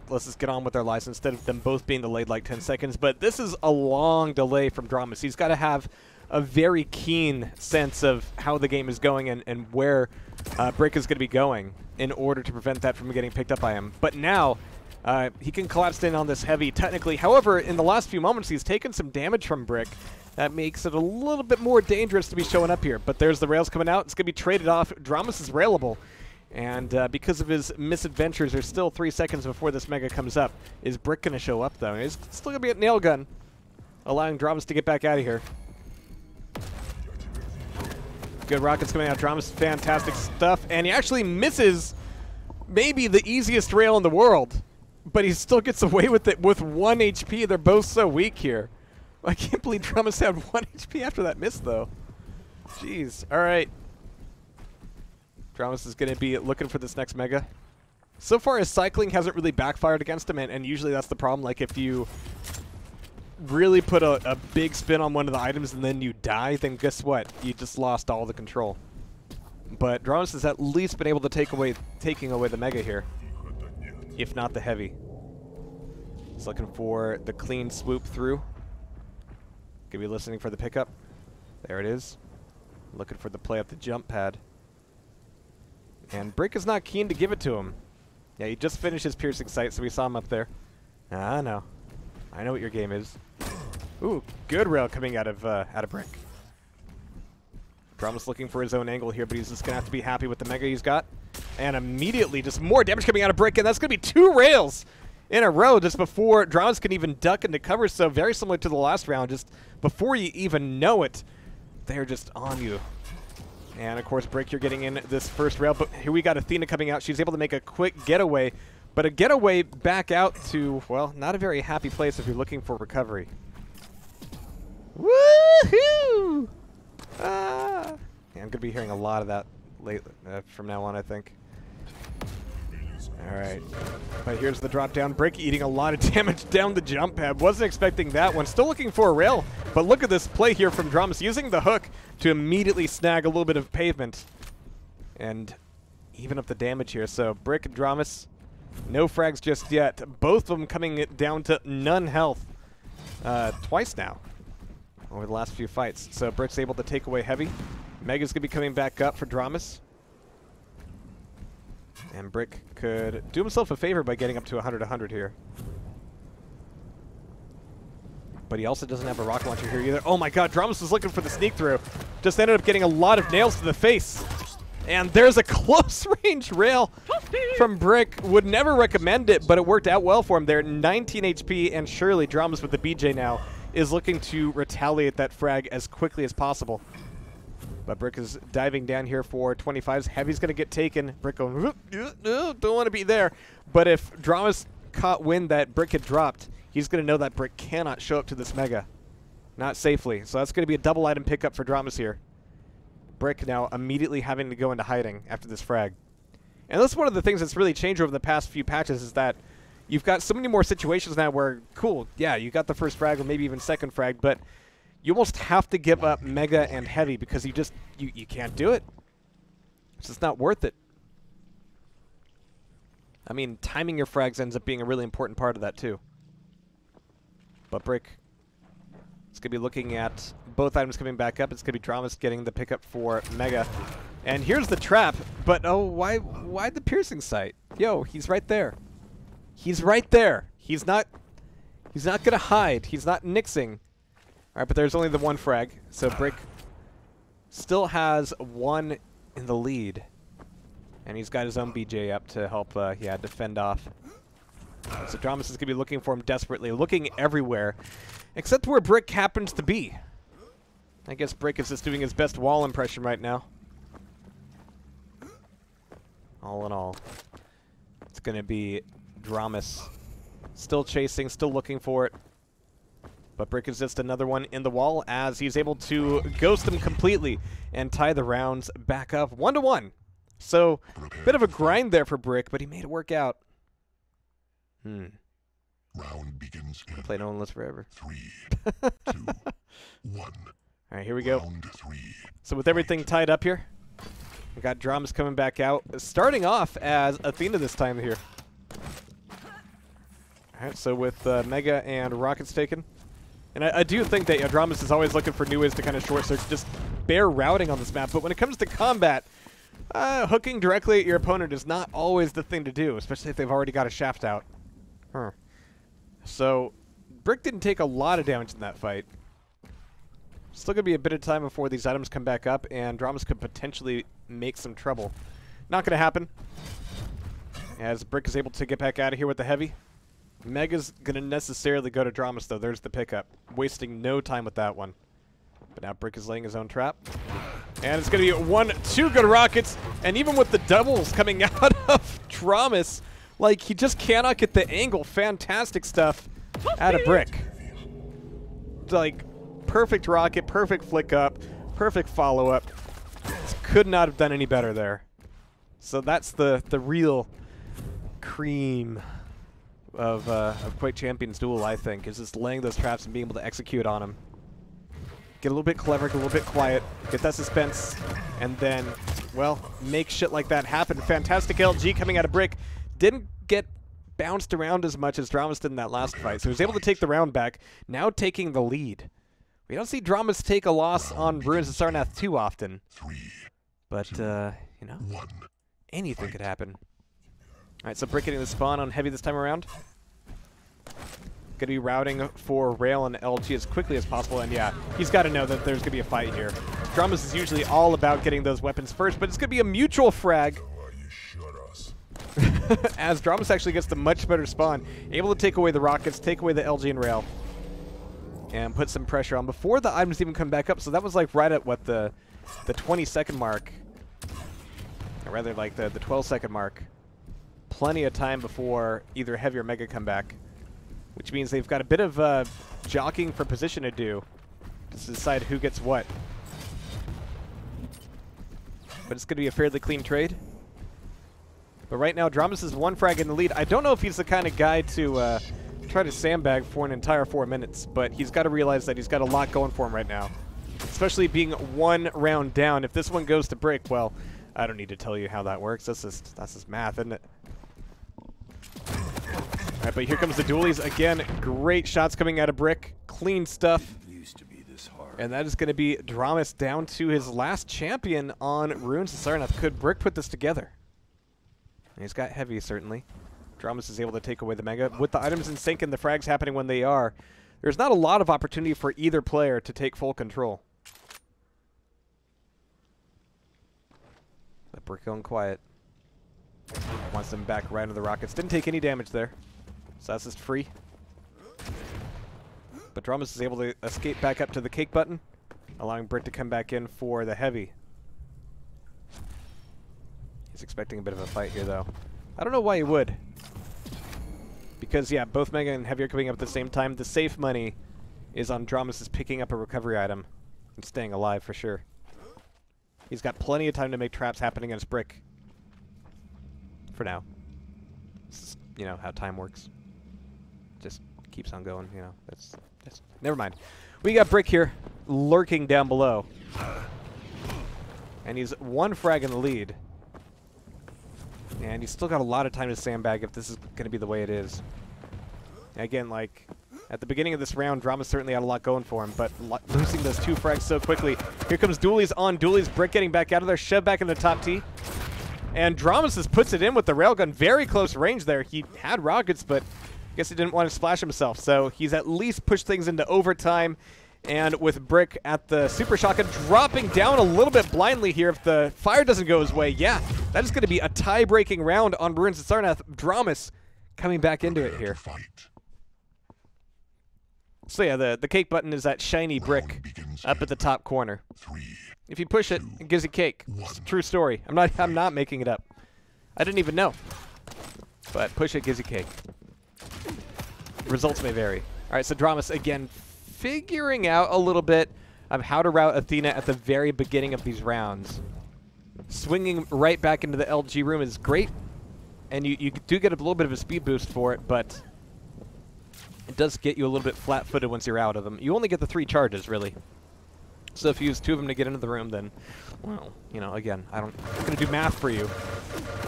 let's just get on with our lives instead of them both being delayed like 10 seconds. But this is a long delay from Dramus. He's got to have a very keen sense of how the game is going and where Brick is going to be going in order to prevent that from getting picked up by him. But now, he can collapse in on this heavy technically. However, in the last few moments, he's taken some damage from Brick. That makes it a little bit more dangerous to be showing up here. But there's the rails coming out. It's going to be traded off. Dramus is railable. And because of his misadventures, there's still 3 seconds before this Mega comes up. Is Brick going to show up, though? He's still going to be at Nail Gun, allowing Dramas to get back out of here. Good rockets coming out. Dramas, fantastic stuff. And he actually misses maybe the easiest rail in the world. But he still gets away with it with 1 HP. They're both so weak here. I can't believe Dramas had 1 HP after that miss, though. Jeez. All right. Dramas is going to be looking for this next Mega. So far, his cycling hasn't really backfired against him, and usually that's the problem. Like, if you really put a big spin on one of the items and then you die, then guess what? You just lost all the control. But Dramas has at least been able to taking away the Mega here, if not the heavy. He's looking for the clean swoop through. Could be listening for the pickup. There it is. Looking for the play up the jump pad. And Brick is not keen to give it to him. Yeah, he just finished his piercing sight, so we saw him up there. I know. I know what your game is. Ooh, good rail coming out of Brick. Dramas looking for his own angle here, but he's just going to have to be happy with the Mega he's got. And immediately, just more damage coming out of Brick, and that's going to be 2 rails in a row just before Dramas can even duck into cover. So very similar to the last round, just before you even know it, they're just on you. And of course, Brick, you're getting in this first rail, but here we got Athena coming out. She's able to make a quick getaway, but a getaway back out to, well, not a very happy place if you're looking for recovery. Woohoo! Yeah, I'm going to be hearing a lot of that from now on, I think. All right, but here's the drop down. Brick eating a lot of damage down the jump pad. Wasn't expecting that one. Still looking for a rail, but look at this play here from Dramas, using the hook to immediately snag a little bit of pavement and even up the damage here. So Brick and Dramas, no frags just yet. Both of them coming down to none health twice now over the last few fights. So Brick's able to take away heavy. Mega's gonna be coming back up for Dramas. And Brick could do himself a favor by getting up to 100 here. But he also doesn't have a rocket launcher here either. Oh my god, Dramas was looking for the sneak through. Just ended up getting a lot of nails to the face. And there's a close range rail from Brick. Would never recommend it, but it worked out well for him there. 19 HP, and surely Dramas with the BJ now is looking to retaliate that frag as quickly as possible. But Brick is diving down here for 25s. Heavy's going to get taken. Brick going, don't want to be there. But if Dramas caught wind that Brick had dropped, he's going to know that Brick cannot show up to this Mega. Not safely. So that's going to be a double item pickup for Dramas here. Brick now immediately having to go into hiding after this frag. And that's one of the things that's really changed over the past few patches, is that you've got so many more situations now where, cool, yeah, you got the first frag or maybe even second frag, but you almost have to give up Mega and Heavy because you can't do it. It's just not worth it. I mean, timing your frags ends up being a really important part of that too. But Brick is going to be looking at both items coming back up. It's going to be Dramas getting the pickup for Mega. And here's the trap, but oh, why the piercing sight? Yo, he's right there. He's right there. He's not going to hide. He's not nixing. All right, but there's only the 1 frag, so Brick still has 1 in the lead. And he's got his own BJ up to help, defend off. So Dramas is going to be looking for him desperately, looking everywhere, except where Brick happens to be. I guess Brick is just doing his best wall impression right now. All in all, it's going to be Dramas still chasing, still looking for it. But Brick is just another one in the wall as he's able to ghost them completely and tie the rounds back up 1-1. So, bit of a grind there for Brick, but he made it work out. Round begins in Play no one lives forever. 3, 2, 1. All right, here we go. Round 3. So with everything tied up here, we got Dramas coming back out, starting off as Athena this time here. All right, so with Mega and rockets taken. And I do think that Dramas is always looking for new ways to kind of short search, just bare routing on this map. But when it comes to combat, hooking directly at your opponent is not always the thing to do, especially if they've already got a shaft out. So Brick didn't take a lot of damage in that fight. Still going to be a bit of time before these items come back up, and Dramas could potentially make some trouble. Not going to happen. As Brick is able to get back out of here with the heavy. Mega's going to necessarily go to Dramas, though. There's the pickup. Wasting no time with that one. But now Brick is laying his own trap. And it's going to be 1-2 good rockets. And even with the doubles coming out of Dramas, like, he just cannot get the angle. Fantastic stuff out of Brick. Like, perfect rocket, perfect flick up, perfect follow-up. Could not have done any better there. So that's the real cream of Quake Champions Duel, I think, is just laying those traps and being able to execute on them. Get a little bit clever, get a little bit quiet, get that suspense, and then, well, make shit like that happen. Fantastic LG coming out of Brick. Didn't get bounced around as much as Dramas did in that last fight, so he was able to take the round back, now taking the lead. We don't see Dramas take a loss on Ruins of Sarnath too often. But, you know, anything could happen. Alright, so Brick getting the spawn on Heavy this time around. Going to be routing for Rail and LG as quickly as possible, and yeah, he's got to know that there's going to be a fight here. Dramas is usually all about getting those weapons first, but it's going to be a mutual frag. As Dramas actually gets the much better spawn, able to take away the rockets, take away the LG and Rail, and put some pressure on before the items even come back up. So that was like right at what the 20-second mark, or rather like the 12-second mark. Plenty of time before either Heavy or Mega come back, which means they've got a bit of jockeying for position to do to decide who gets what. But it's going to be a fairly clean trade. But right now, Dramas is one frag in the lead. I don't know if he's the kind of guy to try to sandbag for an entire 4 minutes, but he's got to realize that he's got a lot going for him right now. Especially being one round down. If this one goes to Brick, well, I don't need to tell you how that works. That's just math, isn't it? All right, but here comes the dualies again. Great shots coming out of Brick. Clean stuff. And that is going to be Dramas down to his last champion on Ruins of Sarnath. Could Brick put this together? And he's got Heavy, certainly. Dramas is able to take away the Mega. With the items in sync and the frags happening when they are, there's not a lot of opportunity for either player to take full control. But Brick going quiet. Wants them back right into the rockets. Didn't take any damage there. So that's just free. But Dramas is able to escape back up to the cake button, allowing Brick to come back in for the Heavy. He's expecting a bit of a fight here, though. I don't know why he would. Because, yeah, both Mega and Heavy are coming up at the same time. The safe money is on Dramas picking up a recovery item and staying alive for sure. He's got plenty of time to make traps happen against Brick. For now. This is, you know, how time works. Just keeps on going, you know. That's never mind. We got Brick here, lurking down below. And he's one frag in the lead. And he's still got a lot of time to sandbag if this is going to be the way it is. Again, like, at the beginning of this round, Dramas certainly had a lot going for him, but losing those two frags so quickly. Here comes Dualies on Dualies. Brick getting back out of there, shoved back into top T. And Dramas just puts it in with the railgun. Very close range there. He had rockets, but I guess he didn't want to splash himself. So he's at least pushed things into overtime. And with Brick at the super shotgun, dropping down a little bit blindly here if the fire doesn't go his way. Yeah, that is going to be a tie-breaking round on Ruins of Sarnath. Dramas coming back into it here. So yeah, the cake button is that shiny brick up at the top corner. If you push it, it gives you cake. It's a true story. I'm not making it up. I didn't even know. But push it, gives you cake. Results may vary. All right, so Dramas again figuring out a little bit of how to route Athena at the very beginning of these rounds. Swinging right back into the LG room is great, and you do get a little bit of a speed boost for it, but it does get you a little bit flat-footed once you're out of them. You only get the 3 charges, really. So if you use 2 of them to get into the room, then, well, you know, again, I'm not going to do math for you.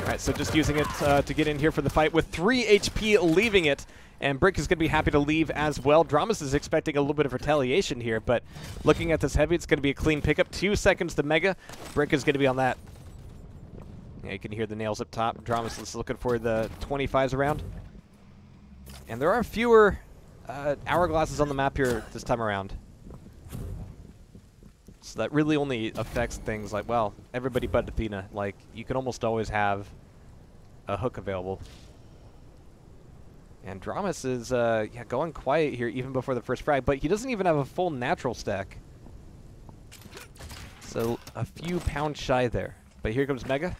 All right, so just using it to get in here for the fight with 3 HP leaving it. And Brick is going to be happy to leave as well. Dramas is expecting a little bit of retaliation here, but looking at this Heavy, it's going to be a clean pickup. 2 seconds to Mega. Brick is going to be on that. Yeah, you can hear the nails up top. Dramas is looking for the 25s around. And there are fewer hourglasses on the map here this time around. So that really only affects things like, well, everybody but Athena. Like, you can almost always have a hook available. And Dramus is yeah, going quiet here even before the first frag, but he doesn't even have a full natural stack. So a few pounds shy there. But here comes Mega.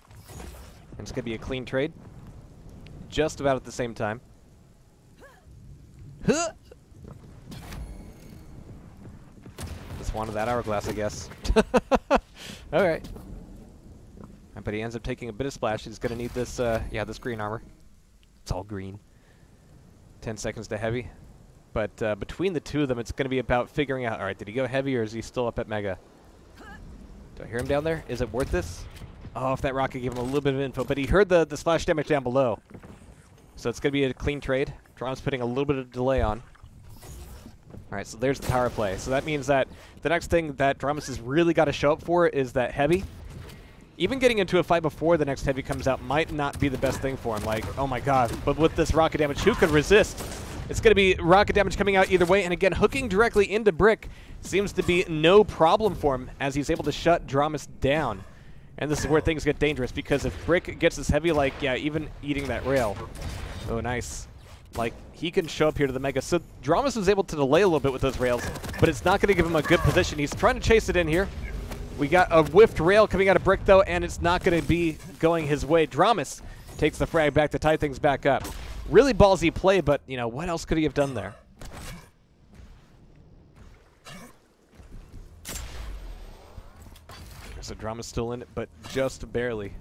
And it's going to be a clean trade. Just about at the same time. Huh! Just wanted that hourglass, I guess. Alright. But he ends up taking a bit of splash. He's going to need this, yeah, this green armor. It's all green. 10 seconds to heavy. But between the two of them, it's going to be about figuring out, alright, did he go heavy or is he still up at Mega? Do I hear him down there? Is it worth this? Oh, if that rocket gave him a little bit of info. But he heard the splash damage down below. So it's going to be a clean trade. Drum's putting a little bit of delay on. Alright, so there's the power play. So that means that the next thing that Dramus has really got to show up for is that heavy. Even getting into a fight before the next heavy comes out might not be the best thing for him. Like, oh my god. But with this rocket damage, who could resist? It's going to be rocket damage coming out either way. And again, hooking directly into Brick seems to be no problem for him as he's able to shut Dramus down. And this is where things get dangerous, because if Brick gets this heavy, like, yeah, even eating that rail. Oh, nice. Like, he can show up here to the Mega. So Dramus was able to delay a little bit with those rails, but it's not going to give him a good position. He's trying to chase it in here. We got a whiffed rail coming out of Brick, though, and it's not going to be going his way. Dramus takes the frag back to tie things back up. Really ballsy play, but, you know, what else could he have done there? So Dramus still in it, but just barely.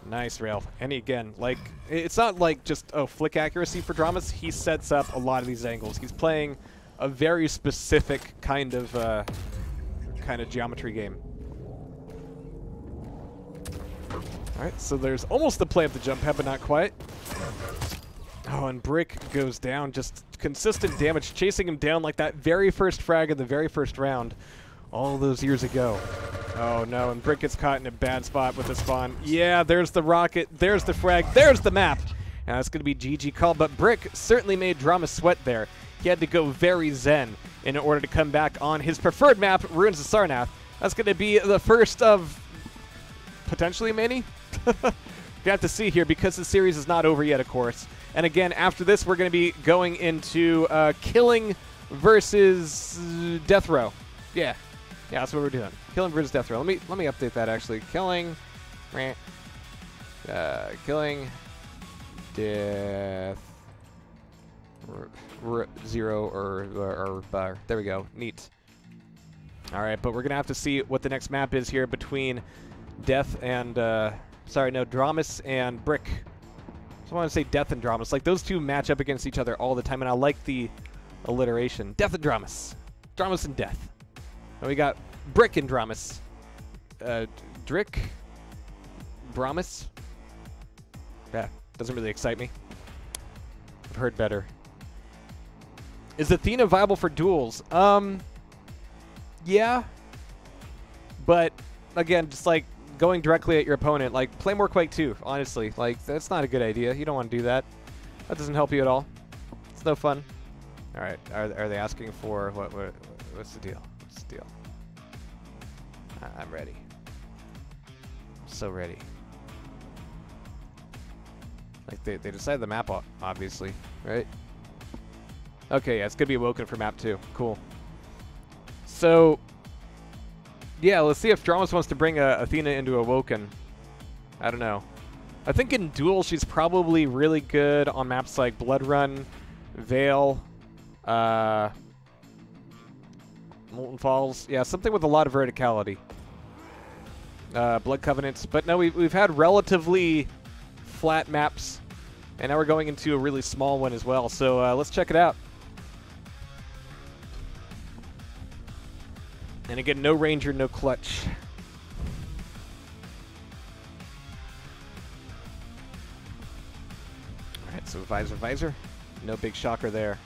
Nice rail. And again, like, it's not like just, oh, flick accuracy for Dramus. He sets up a lot of these angles. He's playing a very specific kind of geometry game. Alright, so there's almost the play of the jump pad, but not quite. Oh, and Brick goes down. Just consistent damage, chasing him down like that very first frag in the very first round all those years ago. Oh no, and Brick gets caught in a bad spot with the spawn. Yeah, there's the rocket, there's the frag, there's the map. And that's going to be GG call, but Brick certainly made Dramus sweat there. He had to go very zen in order to come back on his preferred map, Ruins of Sarnath. That's going to be the first of potentially many. You have to see here because the series is not over yet, of course. And again, after this, we're going to be going into killing versus death row. Yeah, that's what we're doing. Killing versus death row. Let me update that actually. Killing, killing, death, zero or bar. There we go. Neat. All right, but we're gonna have to see what the next map is here between Death and Dramus and Brick. So I want to say Death and Dramus. Like those two match up against each other all the time, and I like the alliteration. Death and Dramus. Dramus and Death. And we got Brick and Dramus. Drick? Bramus? Yeah, doesn't really excite me. I've heard better. Is Athena viable for duels? Yeah. But, again, just like going directly at your opponent. Like, play more Quake 2, honestly. Like, that's not a good idea. You don't want to do that. That doesn't help you at all. It's no fun. Alright, are they asking for, what's the deal? What's the deal? I'm ready. I'm so ready. Like, they decided the map, obviously, right? Okay, yeah, it's going to be Awoken for map 2. Cool. So, yeah, let's see if Dramus wants to bring Athena into Awoken. I don't know. I think in Duel, she's probably really good on maps like Blood Run, Veil, Molten Falls. Yeah, something with a lot of verticality. Blood Covenants. But no, we've had relatively flat maps, and now we're going into a really small one as well. So let's check it out. And again, no Ranger, no Clutch. Alright, so Visor. No big shocker there.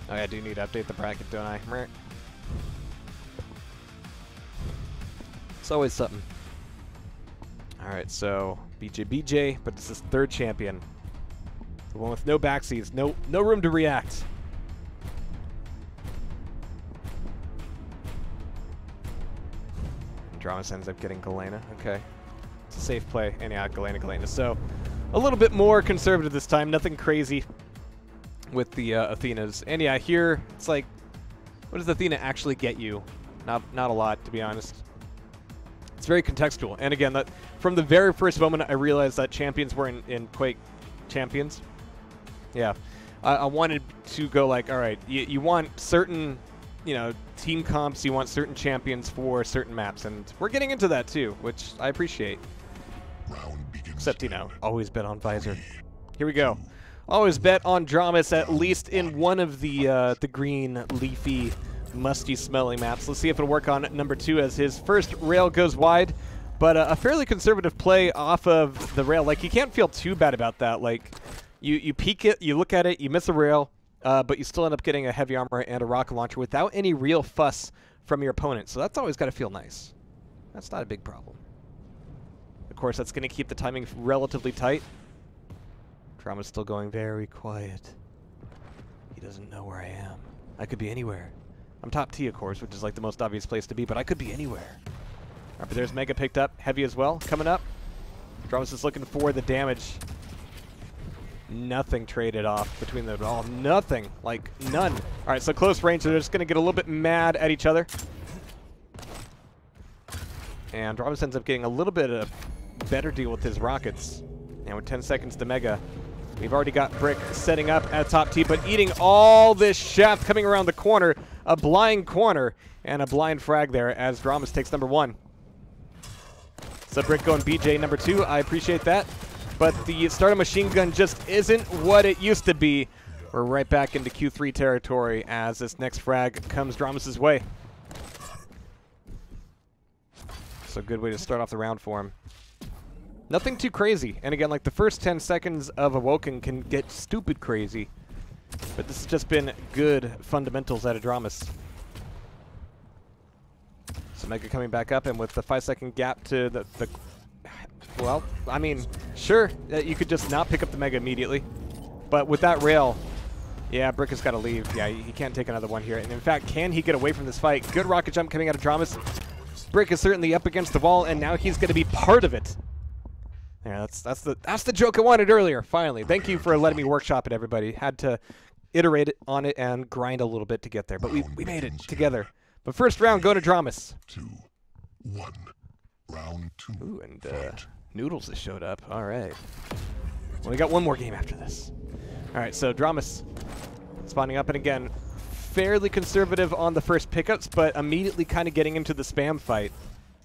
Oh, yeah, I do need to update the bracket, don't I? It's always something. Alright, so BJ, but this is third champion. The one with no backseats, no room to react. Dramas ends up getting Galena. Okay. It's a safe play. And yeah, Galena. So a little bit more conservative this time. Nothing crazy with the Athenas. And yeah, here it's like, what does Athena actually get you? Not a lot, to be honest. It's very contextual. And again, that from the very first moment I realized that champions were in Quake champions. Yeah. I wanted to go like, all right, you want certain, team comps, you want certain champions for certain maps, and we're getting into that too, which I appreciate. Except, always bet on Visor. Here we go. Always bet on Dramas at least in one of the green, leafy, musty-smelling maps. Let's see if it'll work on number 2 as his first rail goes wide, but a fairly conservative play off of the rail. Like, you can't feel too bad about that. Like, you peek it, you look at it, you miss a rail, but you still end up getting a heavy armor and a rocket launcher without any real fuss from your opponent. So that's always got to feel nice. That's not a big problem. Of course, that's going to keep the timing relatively tight. Drama's still going very quiet. He doesn't know where I am. I could be anywhere. I'm top T, of course, which is like the most obvious place to be, but I could be anywhere. All right, but there's Mega picked up. Heavy as well. Coming up. Dramas is looking for the damage. Nothing traded off between them at all. Nothing. Like, none. All right, so close range. So they're just going to get a little bit mad at each other. And Dramas ends up getting a little bit of better deal with his rockets. And with 10 seconds to Mega, we've already got Brick setting up at top T, but eating all this shaft coming around the corner. A blind corner and a blind frag there as Dramas takes number 1. So Brick going BJ number 2. I appreciate that. But the starter machine gun just isn't what it used to be. We're right back into Q3 territory as this next frag comes Dramas' way. So good way to start off the round for him. Nothing too crazy. And again, like the first 10 seconds of Awoken can get stupid crazy. But this has just been good fundamentals out of Dramas. So Mega coming back up, and with the 5-second gap to the well, I mean, sure, you could just not pick up the Mega immediately. But with that rail, yeah, Brick has got to leave. Yeah, he can't take another one here. And in fact, can he get away from this fight? Good rocket jump coming out of Dramas. Brick is certainly up against the wall, and now he's going to be part of it. Yeah, that's the joke I wanted earlier, finally. Thank you for letting me workshop it, everybody. Had to iterate on it and grind a little bit to get there, but we made it together. But first round, go to Dramas. 2, 1. Round 2. Ooh, and Noodles has showed up. All right. Well, we got one more game after this. All right, so Dramas spawning up, and again, fairly conservative on the first pickups, but immediately kind of getting into the spam fight,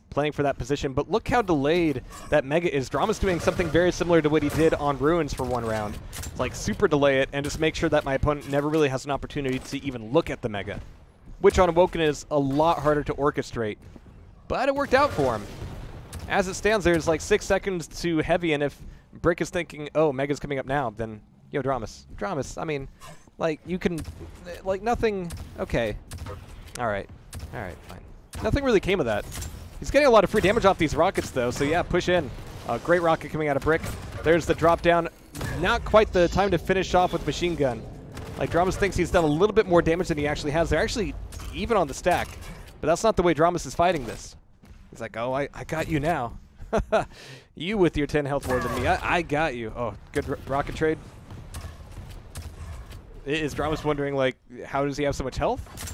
playing for that position. But look how delayed that Mega is. Dramas doing something very similar to what he did on Ruins for one round. It's like super delay it and just make sure that my opponent never really has an opportunity to even look at the Mega, which on Awoken is a lot harder to orchestrate. But it worked out for him. As it stands, there's like 6 seconds to Heavy, and if Brick is thinking, oh, Mega's coming up now, then, yo, Dramas, I mean, like, you can, like, nothing, okay. All right, fine. Nothing really came of that. He's getting a lot of free damage off these rockets, though, so yeah, push in. Great rocket coming out of Brick. There's the drop down. Not quite the time to finish off with machine gun. Like, Dramas thinks he's done a little bit more damage than he actually has. They're actually even on the stack, but that's not the way Dramas is fighting this. He's like, oh, I got you now. You with your 10 health more than me. I got you. Oh, good rocket trade. Is Dramas wondering, like, how does he have so much health?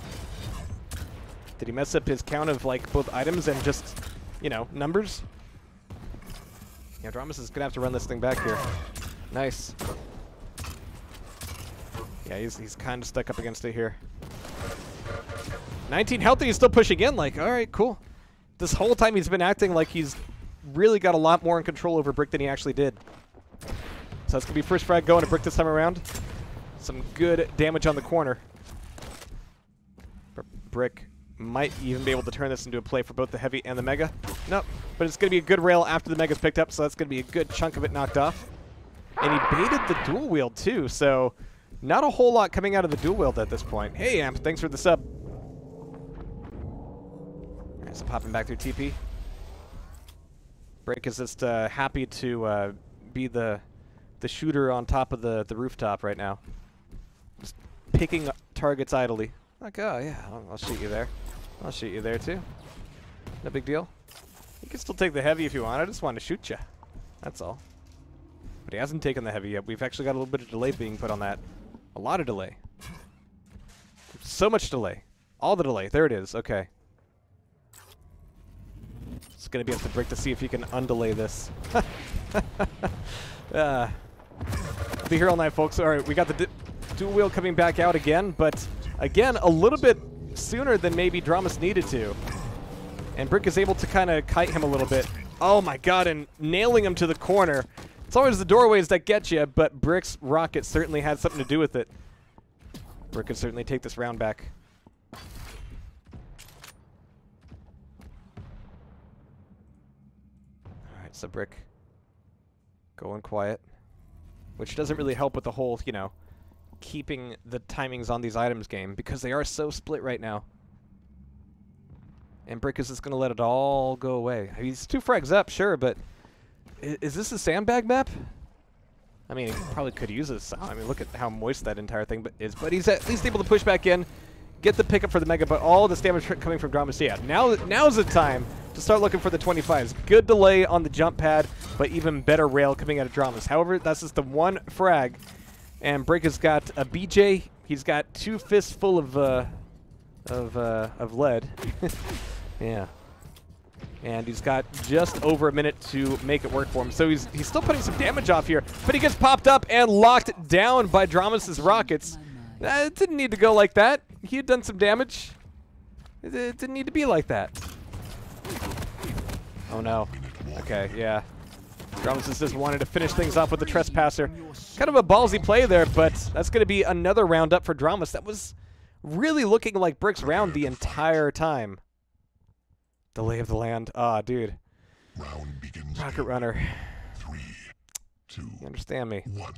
Did he mess up his count of, like, both items and just, you know, numbers? Yeah, Dramas is going to have to run this thing back here. Nice. Yeah, he's kind of stuck up against it here. 19 health and he's still pushing in. Like, all right, cool. This whole time he's been acting like he's really got a lot more in control over Brick than he actually did. So that's going to be first frag going to Brick this time around. Some good damage on the corner. Brick might even be able to turn this into a play for both the Heavy and the Mega. Nope, but it's going to be a good rail after the Mega's picked up, so that's going to be a good chunk of it knocked off. And he baited the dual wield too, so not a whole lot coming out of the dual wield at this point. Hey, Amp, thanks for the sub. Alright, so popping back through TP. Brick is just happy to be the shooter on top of the rooftop right now. Just picking targets idly. Like, oh yeah, I'll shoot you there. I'll shoot you there too. No big deal. You can still take the heavy if you want. I just want to shoot you. That's all. But he hasn't taken the heavy yet. We've actually got a little bit of delay being put on that. A lot of delay. So much delay. All the delay. There it is. Okay. It's going to be up to Brick to see if he can undelay this. I'll be here all night, folks. All right, we got the dual wheel coming back out again, but again, a little bit sooner than maybe Dramas needed to. And Brick is able to kind of kite him a little bit. Oh my god, and nailing him to the corner. It's always the doorways that get you, but Brick's rocket certainly had something to do with it. Brick can certainly take this round back. Alright, so Brick going quiet. Which doesn't really help with the whole, you know, keeping the timings on these items game, because they are so split right now. And Brick is just going to let it all go away. I mean, he's 2 frags up, sure, but is this a sandbag map? I mean, he probably could use this. I mean, look at how moist that entire thing is. But he's at least able to push back in, get the pickup for the Mega, but all this damage coming from Dramas. Yeah, now's the time to start looking for the 25s. Good delay on the jump pad, but even better rail coming out of Dramas. However, that's just the 1 frag. And Brick has got a BJ. He's got 2 fists full of lead. Yeah. And he's got just over a minute to make it work for him. So he's still putting some damage off here, but he gets popped up and locked down by Dramas' rockets. It didn't need to go like that. He had done some damage. It didn't need to be like that. Oh no. Okay, yeah. Dramas just wanted to finish things off with the Trespasser. Kind of a ballsy play there, but that's going to be another round up for Dramas. That was really looking like Brick's round the entire time. The lay of the land. Ah, dude. Round begins. Rocket Runner. 3, 2, You understand me. 1.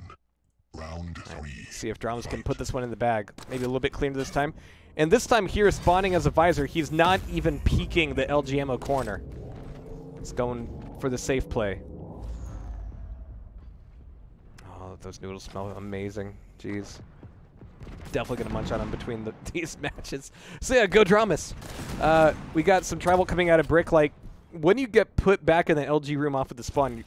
Round 3. Right, see if Dramas can put this one in the bag. Maybe a little bit cleaner this time. And this time here, spawning as a visor, he's not even peeking the LG ammo corner. It's going for the safe play. Oh, those noodles smell amazing. Jeez. Definitely gonna munch on them between these matches. So yeah, go Dramas. We got some travel coming out of Brick. Like, when you get put back in the LG room off of the spawn,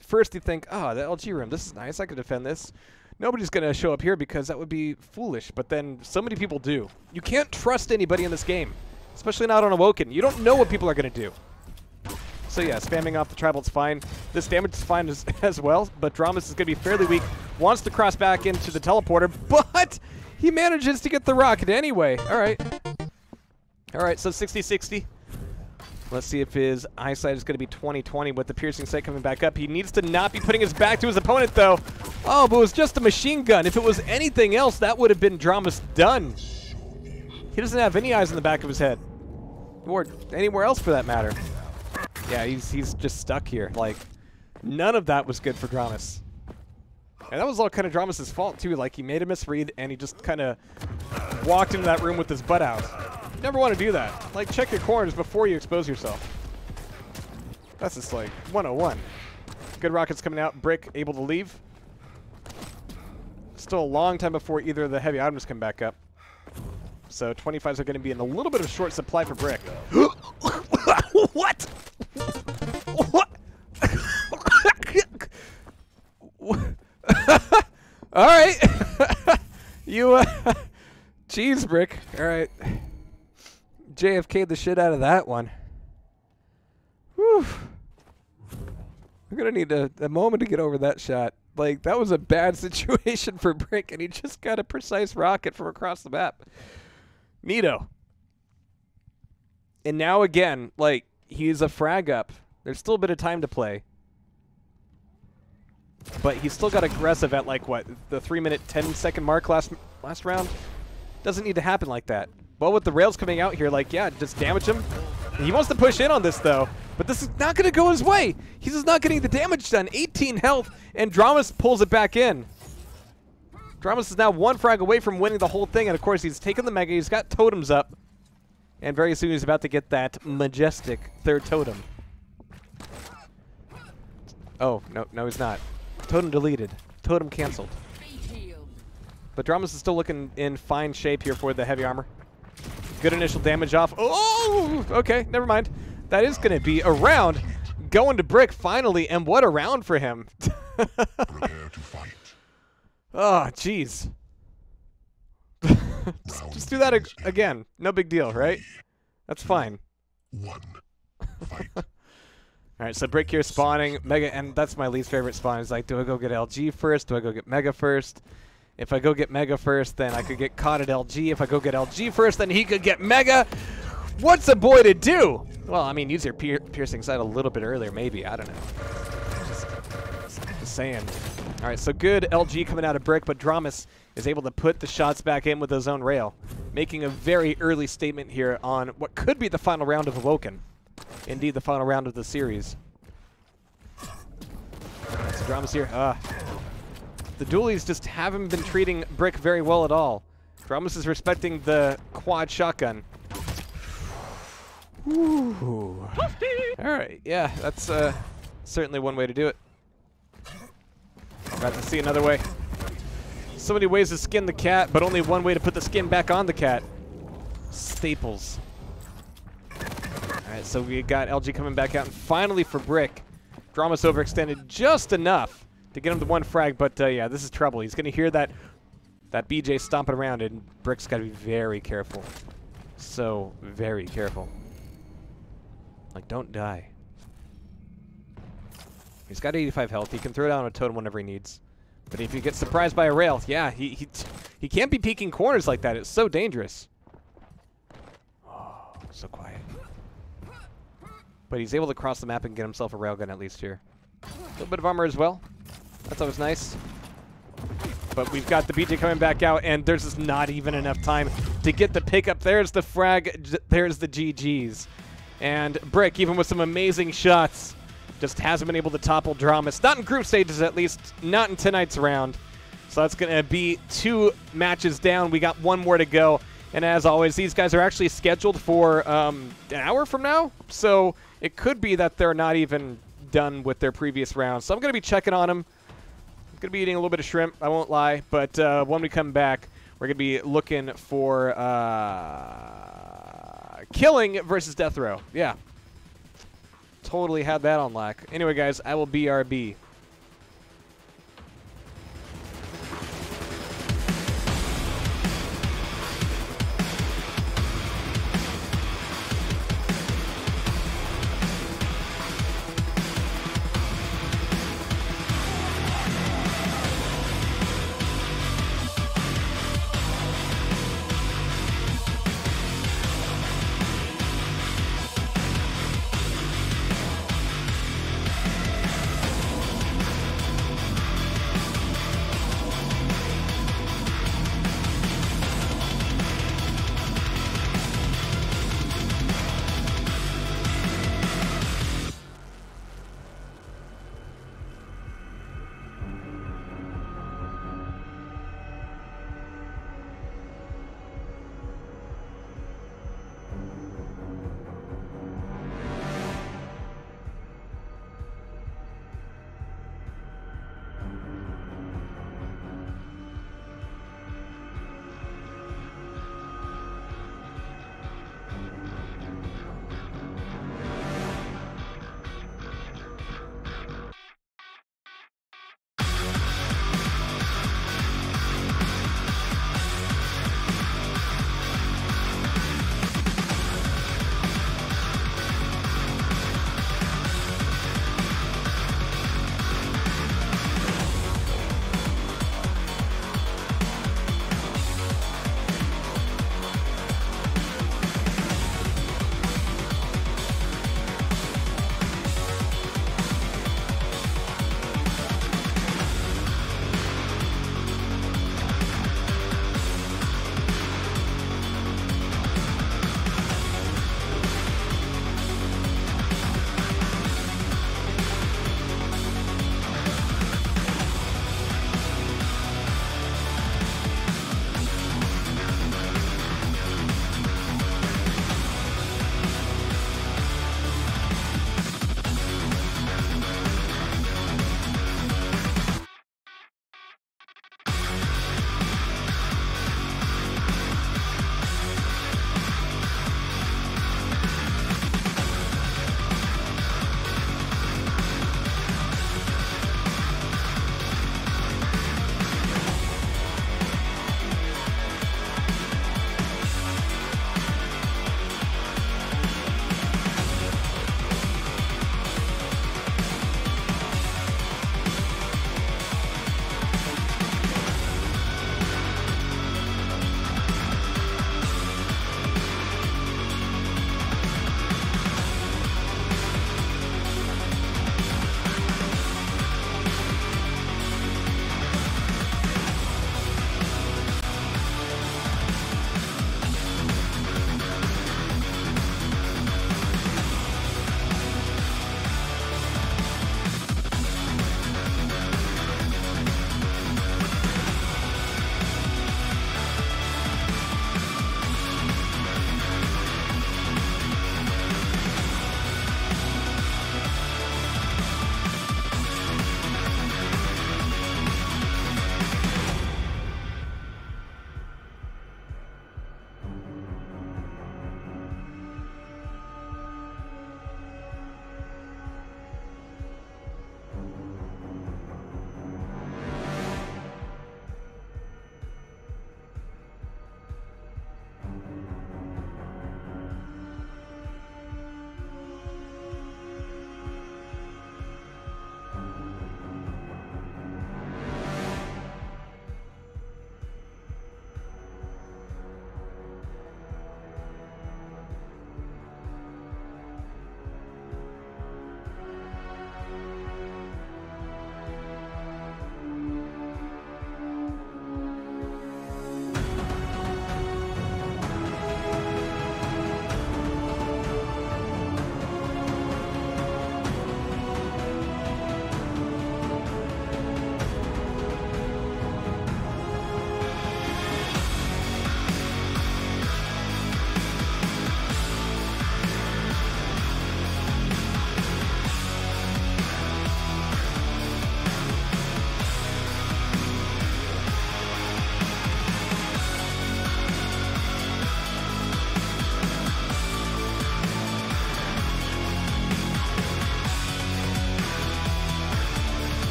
first you think, oh, the LG room, this is nice, I can defend this. Nobody's gonna show up here because that would be foolish, but then so many people do. You can't trust anybody in this game, especially not on Awoken. You don't know what people are gonna do. So yeah, spamming off the Tribal's fine. This damage is fine as well, but Dramas is gonna be fairly weak. Wants to cross back into the teleporter, but he manages to get the rocket anyway. All right. All right, so 60-60. Let's see if his eyesight is going to be 20-20 with the piercing sight coming back up. He needs to not be putting his back to his opponent, though. Oh, but it was just a machine gun. If it was anything else, that would have been Dramas done. He doesn't have any eyes in the back of his head. Or anywhere else, for that matter. Yeah, he's just stuck here. Like, none of that was good for Dramas. And that was all kind of Dramas' fault, too. Like, he made a misread, and he just kind of walked into that room with his butt out. You never want to do that. Like, check your corners before you expose yourself. That's just, like, 101. Good rockets coming out. Brick able to leave. Still a long time before either of the heavy items come back up. So 25s are going to be in a little bit of short supply for Brick. What? What? All right. You, jeez, Brick. All right. JFK the shit out of that one. Whew. I'm going to need a moment to get over that shot. Like, that was a bad situation for Brick, and he just got a precise rocket from across the map. Neato. And now again, like, he's a frag up. There's still a bit of time to play. But he's still got aggressive at, like, what, the 3-minute, 10-second mark last round? Doesn't need to happen like that. Well, with the rails coming out here, like, yeah, just damage him. He wants to push in on this, though. But this is not going to go his way. He's just not getting the damage done. 18 health, and Dramas pulls it back in. Dramas is now 1 frag away from winning the whole thing, and of course he's taken the Mega, he's got totems up, and very soon he's about to get that majestic 3rd totem. Oh, no he's not. Totem deleted. Totem canceled. But Dramas is still looking in fine shape here for the heavy armor. Good initial damage off. Oh, okay, never mind. That is going to be a round going to Brick finally, and what a round for him. Prepare to fight. Oh, jeez. Just do that again. No big deal, right? That's fine. 1. Fight. All right, so Brick here spawning Mega, and that's my least favorite spawn. Is like, do I go get LG first? Do I go get Mega first? If I go get Mega first, then I could get caught at LG. If I go get LG first, then he could get Mega. What's a boy to do? Well, I mean, use your piercing sight a little bit earlier, maybe. I don't know. Just saying. All right, so good LG coming out of Brick, but Dramus is able to put the shots back in with his own rail, making a very early statement here on what could be the final round of Awoken. Indeed, the final round of the series. So Dramus here. The dualies just haven't been treating Brick very well at all. Dramus is respecting the quad shotgun. Ooh. All right, yeah, that's certainly one way to do it. About to see another way. So many ways to skin the cat, but only one way to put the skin back on the cat. Staples. Alright, so we got LG coming back out, and finally for Brick, Dramus overextended just enough to get him to one frag, but yeah, this is trouble. He's going to hear that BJ stomping around, and Brick's got to be very careful. So, very careful. Like, don't die. He's got 85 health. He can throw down a totem whenever he needs. But if he gets surprised by a rail, yeah, he can't be peeking corners like that. It's so dangerous. Oh, so quiet. But he's able to cross the map and get himself a railgun at least here. A little bit of armor as well. That's always nice. But we've got the BJ coming back out, and there's just not even enough time to get the pickup. There's the frag. There's the GGs. And Brick, even with some amazing shots, just hasn't been able to topple Dramus. Not in group stages, at least. Not in tonight's round. So that's going to be 2 matches down. We got 1 more to go. And as always, these guys are actually scheduled for an hour from now. So it could be that they're not even done with their previous round. So I'm going to be checking on them. I'm going to be eating a little bit of shrimp, I won't lie. But when we come back, we're going to be looking for killing versus death row. Yeah. Totally had that on lock. Anyway, guys, I will BRB.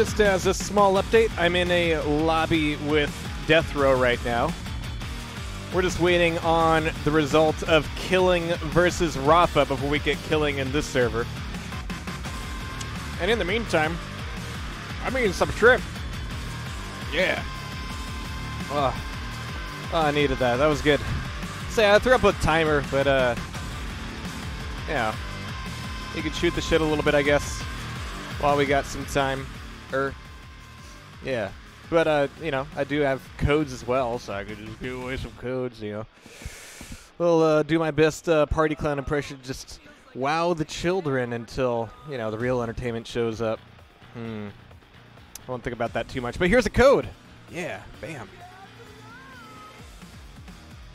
just as a small update, I'm in a lobby with Death Row right now. We're just waiting on the result of Killing versus Rafa before we get Killing in this server. And in the meantime, I'm eating some shrimp. Yeah. Oh, I needed that. That was good. So yeah, I threw up a timer, but yeah, you could shoot the shit a little bit, I guess, while we got some time. Yeah. But you know, I do have codes as well, so I could just give away some codes. You know, we'll do my best party clown impression, just wow the children until the real entertainment shows up. I won't think about that too much. But here's a code. Yeah, bam.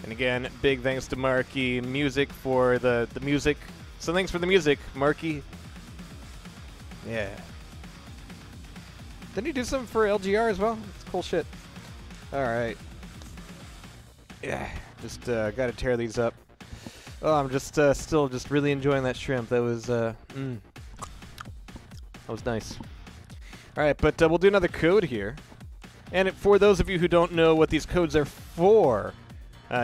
And again, big thanks to Marky Music for the music. So thanks for the music, Marky. Yeah. Didn't you do something for LGR as well? It's cool shit. Alright. Yeah, just gotta tear these up. Oh, I'm just still just really enjoying that shrimp. That was that was nice. Alright, but we'll do another code here. And for those of you who don't know what these codes are for,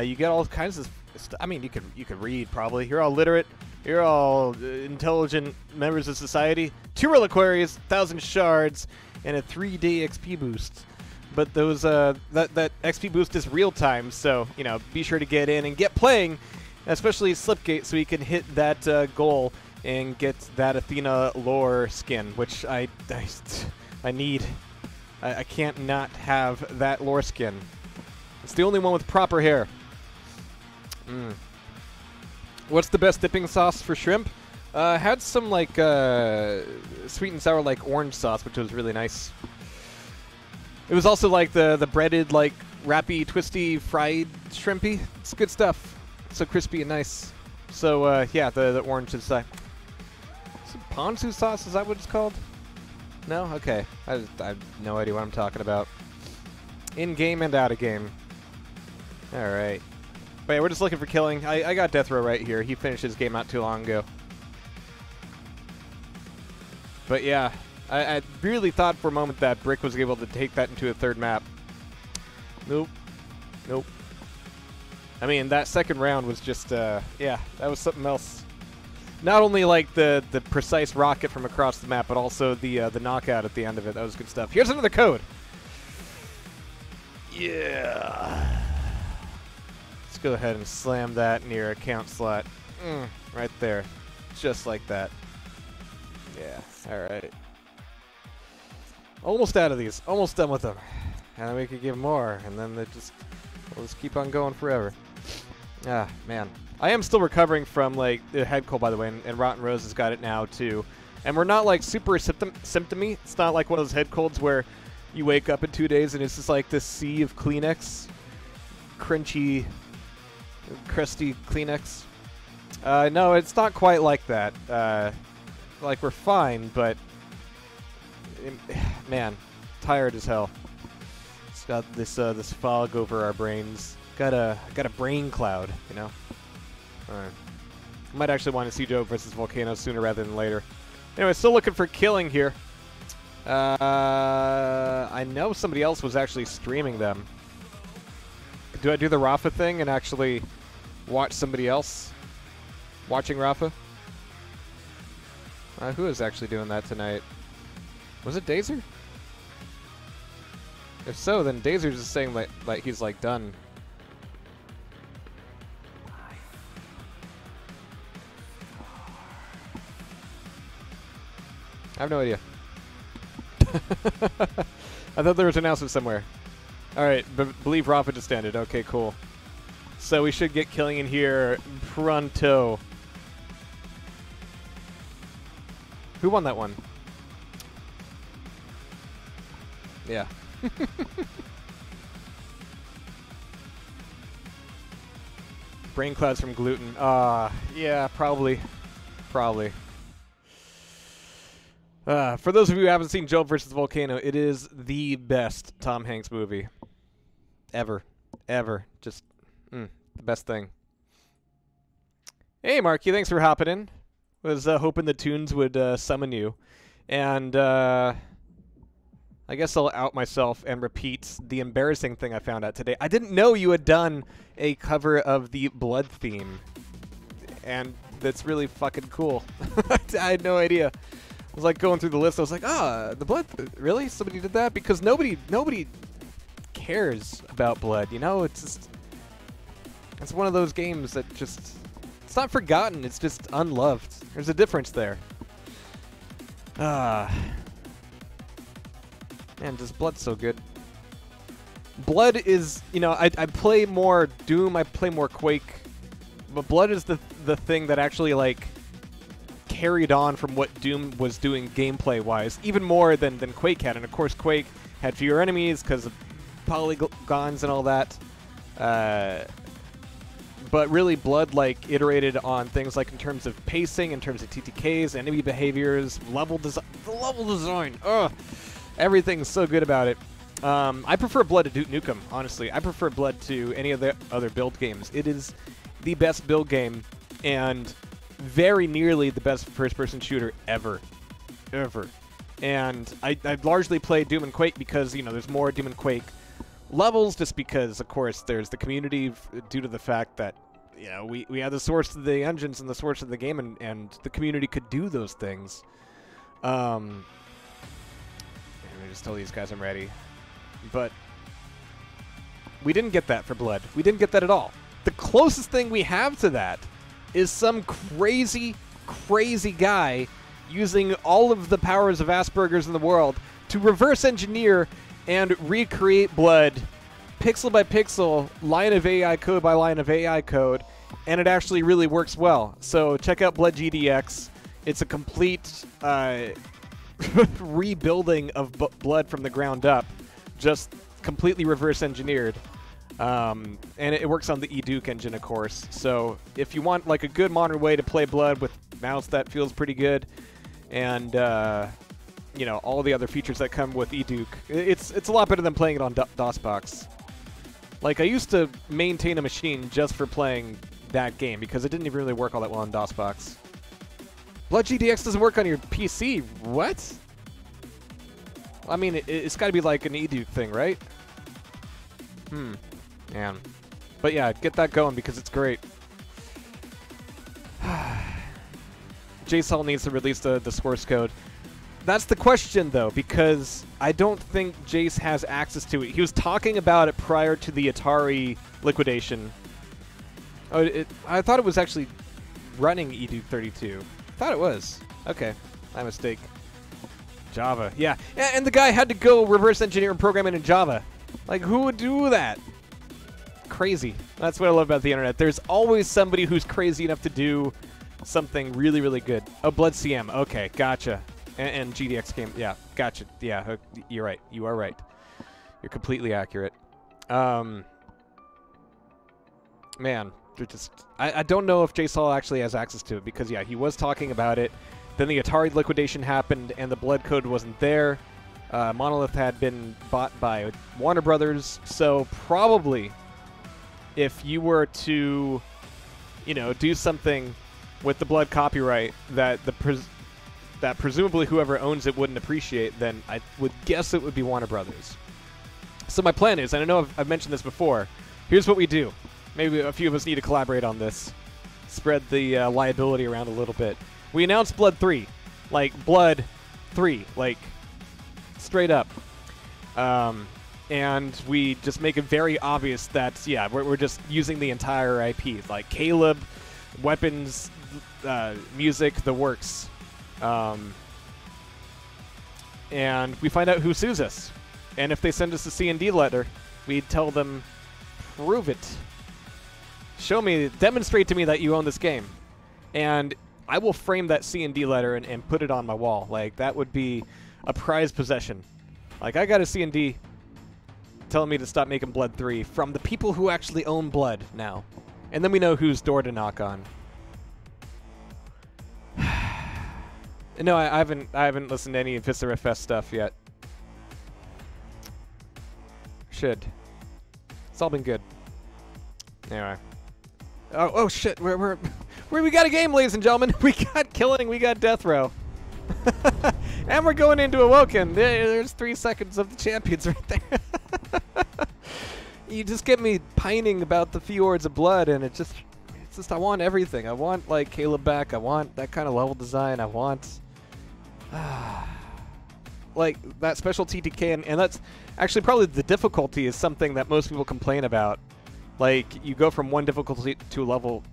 you get all kinds of I mean, you can read probably. You're all literate. You're all intelligent members of society. 2 reliquaries, 1,000 shards, and a 3-day XP boost. But those that XP boost is real time, so be sure to get in and get playing, especially Slipgate, so you can hit that goal and get that Athena lore skin, which I need. I can't not have that lore skin. It's the only one with proper hair. What's the best dipping sauce for shrimp? Had some like sweet and sour like orange sauce, which was really nice. It was also like the breaded like wrappy, twisty, fried shrimpy. It's good stuff. So crispy and nice. So yeah, the orange is ponzu sauce. Is that what it's called? No? Okay. I have no idea what I'm talking about. In game and out of game. All right. But yeah, we're just looking for Killing. I got Death Row right here. He finished his game not too long ago. But yeah, I really thought for a moment that Brick was able to take that into a third map. Nope. Nope. I mean, that second round was just, yeah, that was something else. Not only like the precise rocket from across the map, but also the knockout at the end of it. That was good stuff. Here's another code. Yeah. Let's go ahead and slam that in your account slot. Right there. Just like that. Yeah. All right. Almost out of these. Almost done with them. And then we could give more, and then we'll just keep on going forever. Ah, man. I am still recovering from, like, the head cold, by the way, and Rotten Rose has got it now, too. And we're not, like, super symptomy. It's not like one of those head colds where you wake up in 2 days and it's just like this sea of Kleenex. Crunchy, crusty Kleenex. No, it's not quite like that. Like, we're fine, but... man, tired as hell. It's got this this fog over our brains. Got a brain cloud, you know. Alright. Might actually want to see Joe versus Volcano sooner rather than later. Anyway, still looking for Killing here. I know somebody else was actually streaming them. Do I do the Rafa thing and actually watch somebody else watching Rafa? Who is actually doing that tonight? Was it Dazer? If so, then Dazer's just saying like he's like done. I have no idea. I thought there was an announcement somewhere. Alright, believe Rafa just ended. Okay, cool. So we should get Killing in here pronto. Who won that one? Yeah. Brain clouds from gluten. Yeah, probably. Probably. For those of you who haven't seen Job versus Volcano, it is the best Tom Hanks movie. Ever. Ever. Just, the best thing. Hey, Marky, thanks for hopping in. Was hoping the tunes would summon you. And, I guess I'll out myself and repeat the embarrassing thing I found out today. I didn't know you had done a cover of the Blood theme, and that's really fucking cool. I had no idea. I was like going through the list. I was like, the Blood, really? Somebody did that? Because nobody cares about Blood. You know, it's one of those games that just, it's not forgotten. It's just unloved. There's a difference there. Man, just Blood's so good. Blood is, you know, I play more Doom, I play more Quake, but Blood is the thing that actually, like, carried on from what Doom was doing gameplay-wise, even more than Quake had. And, of course, Quake had fewer enemies because of polygons and all that. But really, Blood, like, iterated on things like in terms of pacing, in terms of TTKs, enemy behaviors, level design. Ugh. Everything's so good about it. I prefer Blood to Duke Nukem, honestly. I prefer Blood to any of the other build games. It is the best build game and very nearly the best first-person shooter ever. And I largely play Doom and Quake because, you know, there's more Doom and Quake levels, just because, of course, there's the community due to the fact that, you know, we had the source of the engines and the source of the game, and the community could do those things. Let me just tell these guys I'm ready. But we didn't get that for Blood. We didn't get that at all. The closest thing we have to that is some crazy, crazy guy using all of the powers of Asperger's in the world to reverse engineer and recreate Blood pixel by pixel, line of AI code by line of AI code, and it actually really works well. So check out Blood GDX. It's a complete rebuilding of Blood from the ground up, just completely reverse engineered. And it works on the eDuke engine, of course. So if you want like a good modern way to play Blood with mouse that feels pretty good, and you know, all the other features that come with eDuke, it's a lot better than playing it on DOSBox. Like, I used to maintain a machine just for playing that game because it didn't even really work all that well on DOSBox. Blood GDX doesn't work on your PC. What? I mean, it's got to be like an eDuke thing, right? Man. But yeah, get that going because it's great. JSOL needs to release the source code. That's the question, though, because I don't think Jace has access to it. He was talking about it prior to the Atari liquidation. Oh, I thought it was actually running eDuke 32. I thought it was. Okay, my mistake. Java, yeah. And the guy had to go reverse engineer and program it in Java. Like, who would do that? Crazy. That's what I love about the internet. There's always somebody who's crazy enough to do something really, really good. Oh, Blood CM. Okay, gotcha. And GDX came. Yeah, gotcha. Yeah, you're right. You are right. You're completely accurate. Man, they're just. I don't know if JSOL actually has access to it because, yeah, he was talking about it. Then the Atari liquidation happened and the Blood code wasn't there. Monolith had been bought by Warner Brothers, so probably if you were to, you know, do something with the Blood copyright that that presumably whoever owns it wouldn't appreciate, then I would guess it would be Warner Brothers. So my plan is, and I know I've mentioned this before, here's what we do. Maybe a few of us need to collaborate on this. Spread the liability around a little bit. We announced Blood 3. Like, Blood 3. Like, straight up. And we just make it very obvious that, yeah, we're just using the entire IP. Like, Caleb, weapons, music, the works. And we find out who sues us. And if they send us a C&D letter, we tell them, prove it. Show me, demonstrate to me that you own this game. And I will frame that C&D letter and put it on my wall. Like, that would be a prized possession. Like, I got a C&D telling me to stop making Blood 3 from the people who actually own Blood now. And then we know whose door to knock on. No, I haven't listened to any Viscera Fest stuff yet. Should. It's all been good. Anyway. Oh shit! We got a game, ladies and gentlemen. We got Killing. We got Death Row. And we're going into Awoken. There's 3 seconds of the champions right there. You just get me pining about the Fjords of Blood, and it's just I want everything. I want, like, Caleb back. I want that kind of level design. I want, like, that special TTK, and that's actually probably the difficulty is something that most people complain about. Like, you go from one difficulty level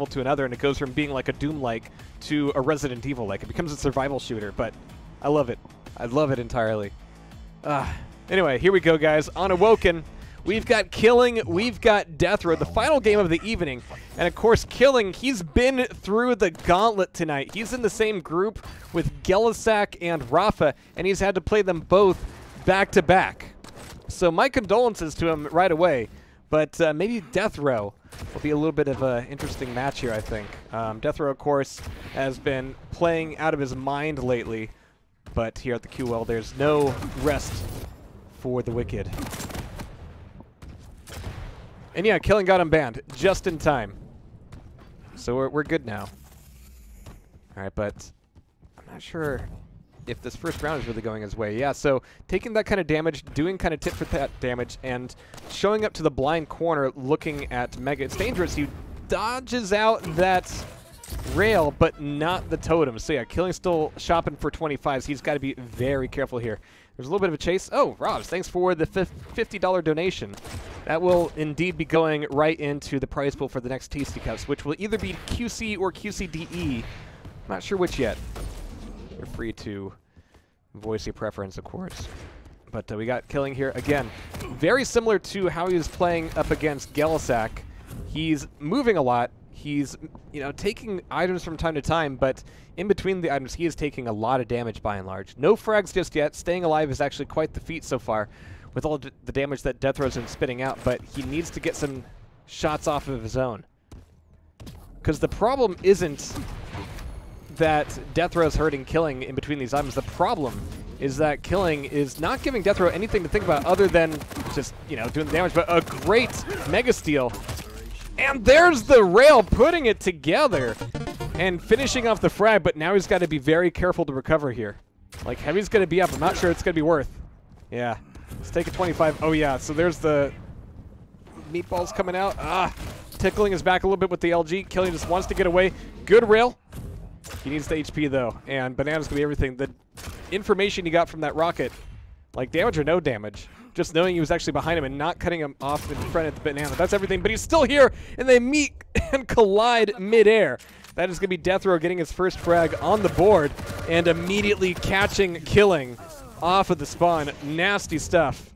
to another, and it goes from being like a Doom-like to a Resident Evil-like. It becomes a survival shooter, but I love it. I love it entirely. Anyway, here we go, guys. On Awoken, we've got Killing, we've got Death Row, the final game of the evening. And, of course, Killing, he's been through the gauntlet tonight. He's in the same group with Gelisak and Rafa, and he's had to play them both back-to-back. So my condolences to him right away. But maybe Death Row will be a little bit of an interesting match here, I think. Death Row, of course, has been playing out of his mind lately. But here at the QL, there's no rest for the wicked. And yeah, Killing got him banned just in time. So we're good now. All right, but I'm not sure if this first round is really going his way. Yeah, so taking that kind of damage, doing kind of tit-for-tat damage, and showing up to the blind corner looking at Mega. It's dangerous. He dodges out that rail, but not the totem. So yeah, Killing still shopping for 25s. He's got to be very careful here. There's a little bit of a chase. Oh, Robs, thanks for the $50 donation. That will indeed be going right into the prize pool for the next Tasty Cups, which will either be QC or QCDE. Not sure which yet. You're free to voice your preference, of course. But we got Killing here again. Very similar to how he was playing up against Gelisak. He's moving a lot. He's, you know, taking items from time to time, but in between the items, he is taking a lot of damage by and large. No frags just yet. Staying alive is actually quite the feat so far with all the damage that Death Row's been spitting out, but he needs to get some shots off of his own. Because the problem isn't that Death Row's hurting Killing in between these items. The problem is that Killing is not giving Death Row anything to think about other than just, you know, doing the damage, but a great Mega Steal. And there's the rail, putting it together and finishing off the frag, but now he's got to be very careful to recover here. Like, Heavy's going to be up. I'm not sure it's going to be worth. Yeah. Let's take a 25. Oh, yeah. So there's the meatballs coming out. Tickling is back a little bit with the LG. Killing just wants to get away. Good rail. He needs the HP, though, and Banana's going to be everything. The information he got from that rocket, like damage or no damage, just knowing he was actually behind him and not cutting him off in front of the Banana, that's everything. But he's still here, and they meet and collide midair. That is going to be Death Row getting his first frag on the board and immediately catching Killing off of the spawn. Nasty stuff.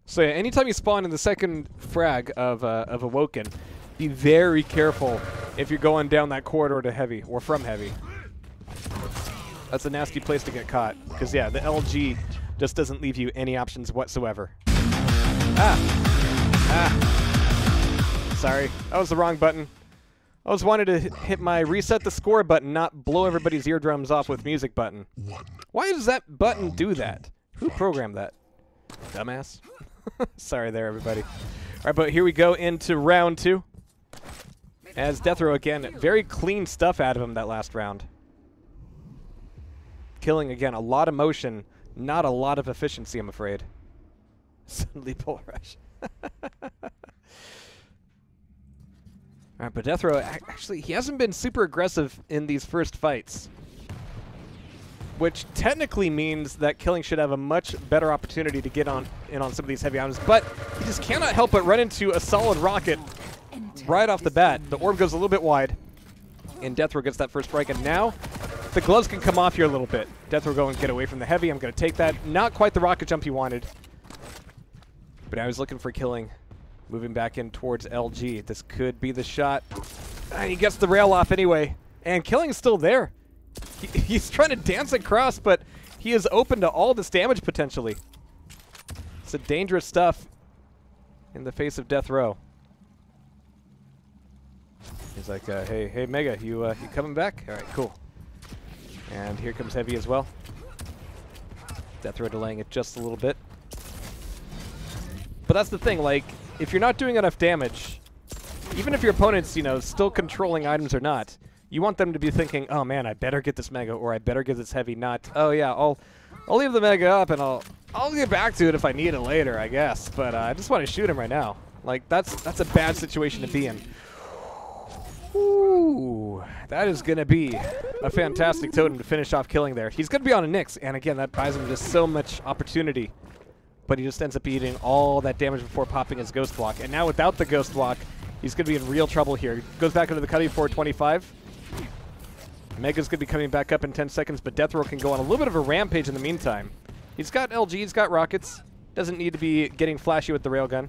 So yeah, anytime you spawn in the second frag of Awoken, be very careful if you're going down that corridor to Heavy, or from Heavy. That's a nasty place to get caught, because yeah, the LG just doesn't leave you any options whatsoever. Sorry, that was the wrong button. I was wanted to hit my reset the score button, not blow everybody's eardrums off with music button. Why does that button do that? Who programmed that? Dumbass. Sorry there, everybody. All right, but here we go into round 2. As Death Row, again, very clean stuff out of him that last round. Killing, again, a lot of motion, not a lot of efficiency, I'm afraid. Suddenly Bull Rush. All right, but Death Row, actually, he hasn't been super aggressive in these first fights, which technically means that Killing should have a much better opportunity to get in on some of these heavy items, but he just cannot help but run into a solid rocket right off the bat. The orb goes a little bit wide, and Death Row gets that first strike, and now the gloves can come off here a little bit. Death Row going to get away from the heavy. I'm going to take that. Not quite the rocket jump he wanted, but I was looking for Killing. Moving back in towards LG. This could be the shot. He gets the rail off anyway. And Killing is still there. He's trying to dance across, but he is open to all this damage potentially. It's a dangerous stuff in the face of Death Row. He's like, hey, Mega, you coming back? All right, cool. And here comes Heavy as well. Death Row delaying it just a little bit. But that's the thing, like, if you're not doing enough damage, even if your opponent's, you know, still controlling items or not, you want them to be thinking, oh man, I better get this Mega or I better get this Heavy, not, oh yeah, I'll leave the Mega up and I'll get back to it if I need it later, I guess. But I just want to shoot him right now. Like, that's a bad situation to be in. Ooh, that is going to be a fantastic totem to finish off killing there. He's going to be on a Nyx, and again, that buys him just so much opportunity. But he just ends up eating all that damage before popping his Ghost Block. And now without the Ghost Block, he's going to be in real trouble here. Goes back into the cutting for 25. Mega's going to be coming back up in 10 seconds, but Death Row can go on a little bit of a rampage in the meantime. He's got LG, he's got rockets. Doesn't need to be getting flashy with the railgun.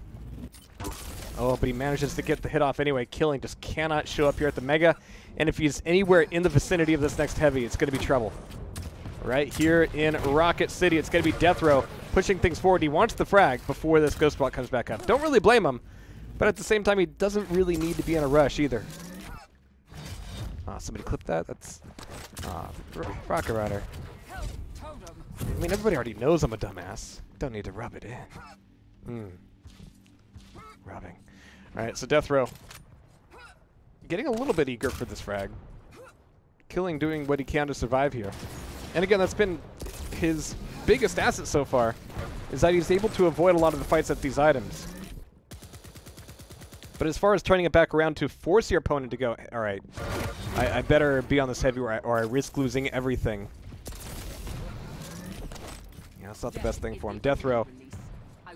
Oh, but he manages to get the hit off anyway. Killing just cannot show up here at the Mega. And if he's anywhere in the vicinity of this next Heavy, it's going to be trouble. Right here in Rocket City, it's going to be Death Row pushing things forward. He wants the frag before this Ghost Block comes back up. Don't really blame him, but at the same time, he doesn't really need to be in a rush either. Somebody clip that? That's Rocket Rider. I mean, everybody already knows I'm a dumbass. Don't need to rub it in. Rubbing. Alright, so Death Row getting a little bit eager for this frag. Killing doing what he can to survive here. And again, that's been his biggest asset so far, is that he's able to avoid a lot of the fights at these items. But as far as turning it back around to force your opponent to go, alright, I better be on this Heavy or I risk losing everything. Yeah, that's not the best thing for him. Death Row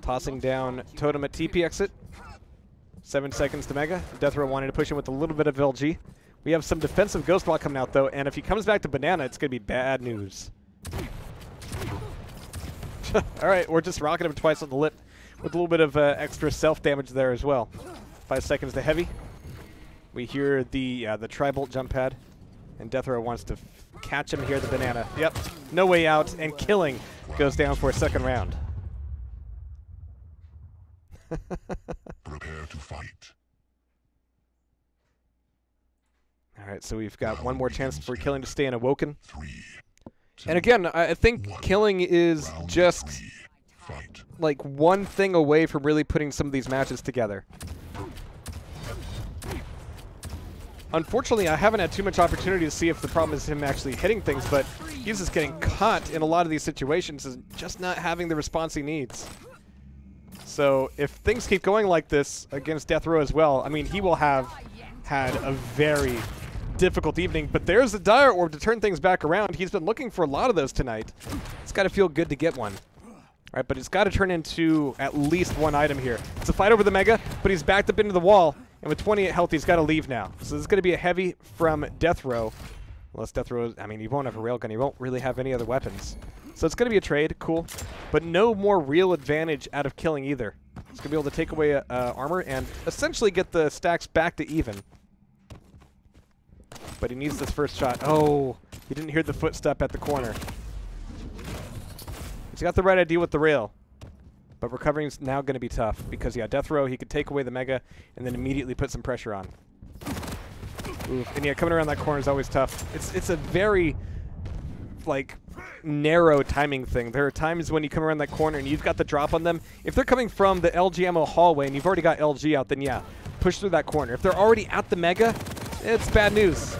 tossing down Totem at TP exit. 7 seconds to Mega. Death Row wanting to push him with a little bit of LG. We have some defensive Ghost Block coming out, though, and if he comes back to Banana, it's going to be bad news. All right, we're just rocking him twice on the lip with a little bit of extra self-damage there as well. 5 seconds to Heavy. We hear the Tri-Bolt jump pad, and Death Row wants to catch him here, the Banana. Yep, no way out, and Killing goes down for a second round. Prepare to fight. All right, so we've got one more chance for Killing to stay in Awoken. 3, 2, And again, I think 1. Killing is Round just 3. Fight. like one thing away from really putting some of these matches together. Unfortunately, I haven't had too much opportunity to see if the problem is him actually hitting things, but he's just getting caught in a lot of these situations and just not having the response he needs. So if things keep going like this against Death Row as well, I mean, he will have had a very difficult evening, but there's the Dire Orb to turn things back around. He's been looking for a lot of those tonight. It's got to feel good to get one. All right, but it's got to turn into at least one item here. It's a fight over the Mega, but he's backed up into the wall, and with 28 health, he's got to leave now. So this is going to be a Heavy from Death Row. Unless Death Row, I mean, he won't have a railgun. He won't really have any other weapons. So it's going to be a trade, cool. But no more real advantage out of Killing either. He's going to be able to take away armor and essentially get the stacks back to even. But he needs this first shot. Oh, he didn't hear the footstep at the corner. He's got the right idea with the rail. But recovering is now going to be tough because, yeah, Death Row, he could take away the Mega and then immediately put some pressure on. Oof. And yeah, coming around that corner is always tough. It's a very, like, narrow timing thing. There are times when you come around that corner and you've got the drop on them. If they're coming from the LG ammo hallway and you've already got LG out, then yeah, push through that corner. If they're already at the Mega, it's bad news.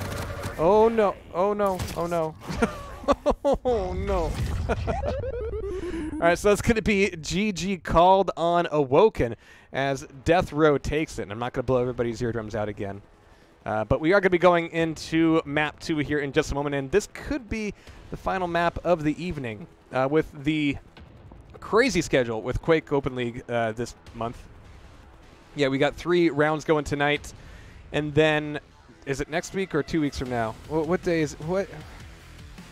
Oh no, oh no, oh no. Oh no. Alright, so that's going to be GG called on Awoken as Death Row takes it. And I'm not going to blow everybody's eardrums out again. But we are going to be going into map 2 here in just a moment, and this could be the final map of the evening with the crazy schedule with Quake Open League this month. Yeah, we got 3 rounds going tonight, and then is it next week or 2 weeks from now? What day is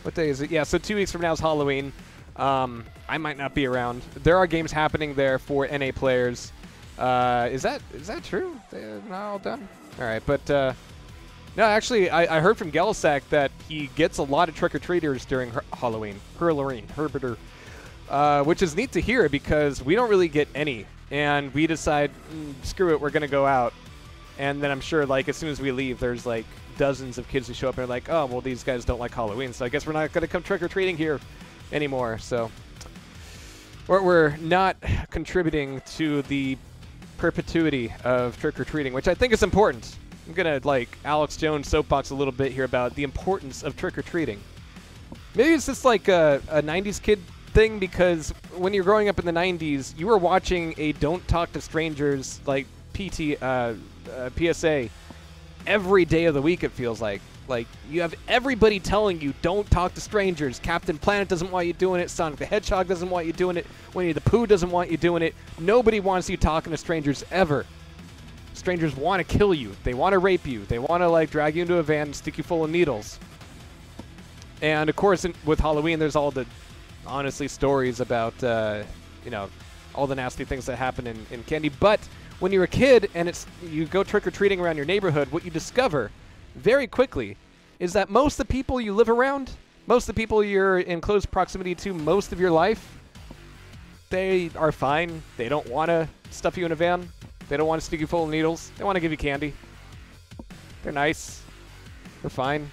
what day is it? Yeah, so 2 weeks from now is Halloween. I might not be around. There are games happening there for NA players. Is that true? They're not all done? All right, but no, actually, I heard from Gelisac that he gets a lot of trick-or-treaters during Halloween. Herbiter. Which is neat to hear because we don't really get any. And we decide, screw it, we're going to go out. And then I'm sure, like, as soon as we leave, there's, like, dozens of kids who show up and are like, oh, well, these guys don't like Halloween, so I guess we're not going to come trick-or-treating here anymore. So we're not contributing to the perpetuity of trick-or-treating, which I think is important. I'm gonna like Alex Jones soapbox a little bit here about the importance of trick-or-treating. Maybe it's just like a 90s kid thing, because when you're growing up in the 90s, you were watching a Don't Talk to Strangers like PSA every day of the week, it feels like. Like, you have everybody telling you, don't talk to strangers. Captain Planet doesn't want you doing it. Sonic the Hedgehog doesn't want you doing it. Winnie the Pooh doesn't want you doing it. Nobody wants you talking to strangers ever. Strangers want to kill you. They want to rape you. They want to, like, drag you into a van and stick you full of needles. And, of course, with Halloween, there's all the, honestly, stories about, you know, all the nasty things that happen in candy. But when you're a kid and you go trick-or-treating around your neighborhood, what you discover very quickly is that most of the people you live around, most of the people you're in close proximity to most of your life, they are fine. They don't want to stuff you in a van. They don't want to stick you full of needles. They want to give you candy. They're nice. They're fine.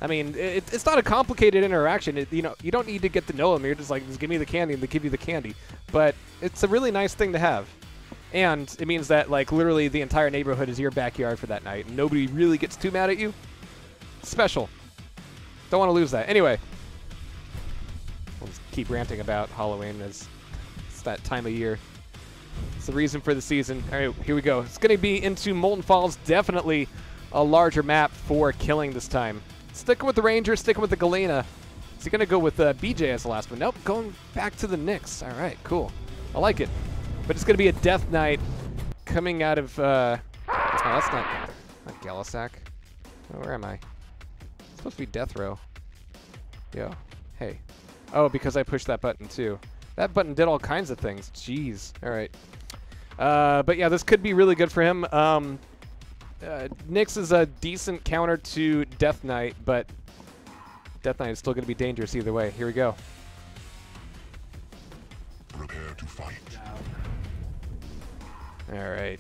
I mean, it's not a complicated interaction. You know, you don't need to get to know them. You're just like, just give me the candy, and they give you the candy. But it's a really nice thing to have. And it means that, like, literally the entire neighborhood is your backyard for that night, and nobody really gets too mad at you. Special. Don't want to lose that. Anyway, we'll just keep ranting about Halloween, as it's that time of year. It's the reason for the season. All right, here we go. It's going to be into Molten Falls. Definitely a larger map for killing this time. Sticking with the Ranger, sticking with the Galena. Is he going to go with BJ as the last one? Nope, going back to the Knicks. All right, cool. I like it. But it's going to be a Death Knight coming out of, oh, that's not Galisac. Oh, where am I? It's supposed to be Death Row. Yo, hey. Oh, because I pushed that button too. That button did all kinds of things. Jeez. All right. But yeah, this could be really good for him. Nyx is a decent counter to Death Knight, but Death Knight is still going to be dangerous either way. Here we go. Prepare to fight. All right.